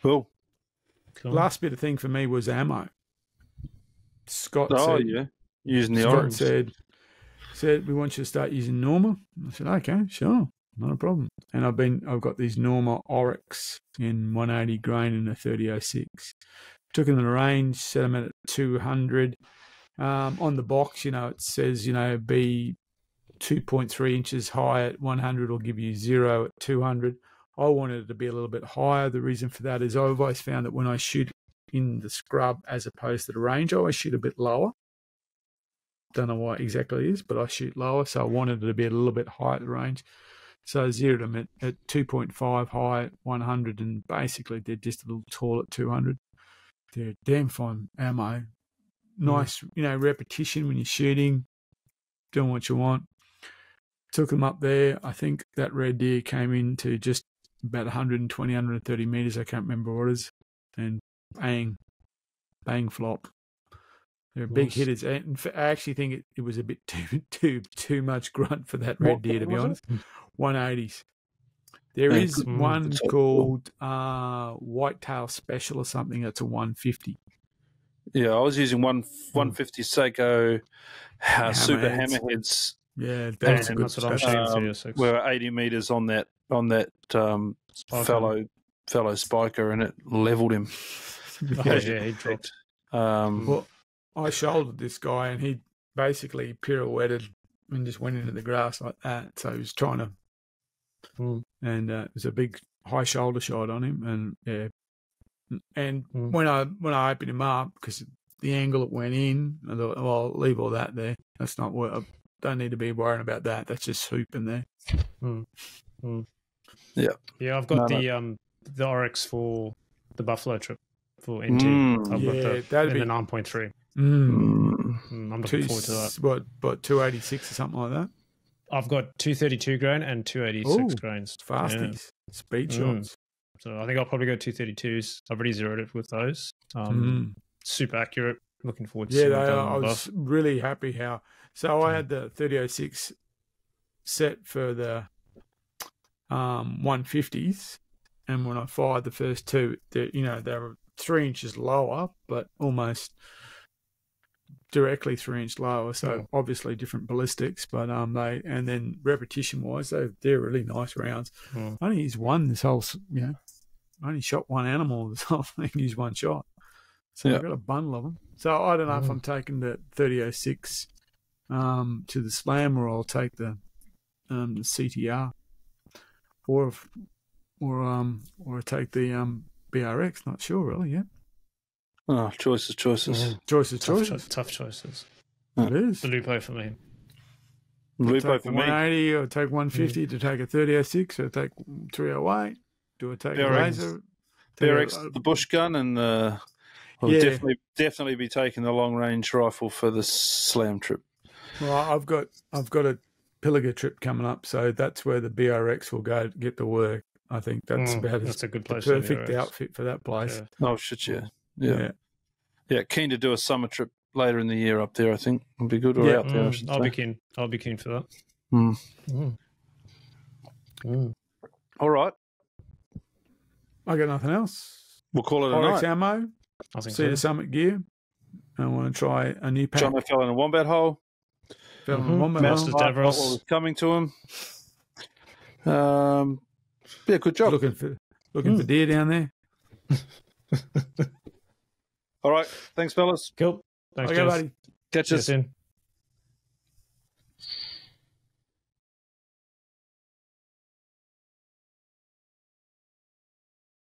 Cool. Last bit of thing for me was ammo. Scott using the Scott orange. said we want you to start using Norma. I said, okay, sure, not a problem. And I've got these Norma Oryx in 180 grain and a 3006. Took them to the range, set them at 200. On the box, it says, be 2.3 inches high at 100 will give you 0 at 200. I wanted it to be a little bit higher. The reason for that is I've always found that when I shoot in the scrub as opposed to the range, I always shoot a bit lower. Don't know why exactly it is, but I shoot lower, so I wanted it to be a little bit higher at the range. So I zeroed them at 2.5 high at 100, and basically they're just a little tall at 200. They're damn fine ammo. Nice, repetition when you're shooting, doing what you want. Took them up there. I think that red deer came in to just about 120, 130 meters. I can't remember what it is. And bang, flop. They're big hitters. And I actually think it was a bit too much grunt for that red deer, to be honest. 180s. There is one called Whitetail Special or something that's a 150. Yeah, I was using 150 Seiko Super Hammerheads. Yeah, that's what I'm saying. We're 80 meters on that fellow spiker, and it leveled him. He dropped. Well, I shouldered this guy, and he basically pirouetted and just went into the grass like that. So he was trying to, and it was a big high shoulder shot on him, and when I opened him up, because the angle it went in, I thought, well, I'll leave all that there. That's not what. Don't need to be worrying about that. That's just swoop in there. Yeah, I've got the Oryx for the Buffalo trip for NT. I've got the 9.3. I'm looking forward to that. What 286 or something like that? I've got 232 grain and 286 grains. Fasties, speed shots. So I think I'll probably go 232s. I've already zeroed it with those. Super accurate. Looking forward to seeing that. I was really happy how. So I had the 3006 set for the 150s, and when I fired the first two, they were 3 inches lower, but almost directly 3 inch lower. So obviously different ballistics, but and then repetition wise, they're really nice rounds. I only used one this whole, I only shot one animal this whole thing, used one shot. So I've got a bundle of them. So I don't know if I'm taking the 3006 to the Slam, or I'll take the CTR, or take the BRX. Not sure really yet. Oh, choices. Tough choices. It is. The Lupo for me. Lupo for me. 180, or take 150 to take a 3006, or take 308. Do I take a Razor? BRX, the bush gun, and the. I'll definitely be taking the long range rifle for the Slam trip. Well, I've got a Pilliga trip coming up, so that's where the BRX will go to get to work. I think that's that's a good place. The perfect outfit for that place. Yeah. Oh shit, yeah. Keen to do a summer trip later in the year up there. I think it'll be good. Or out there. I'll be keen. I'll be keen for that. All right. I got nothing else. We'll call it a Oryx night. ammo. The Summit gear. I want to try a new pack. John fell in a wombat hole. Wombat Masters hole. Davros What was coming to him. Yeah, good job. Looking for deer down there. All right. Thanks, fellas. Cool. Thanks, Okay, Jess. buddy. Catch See you us. soon.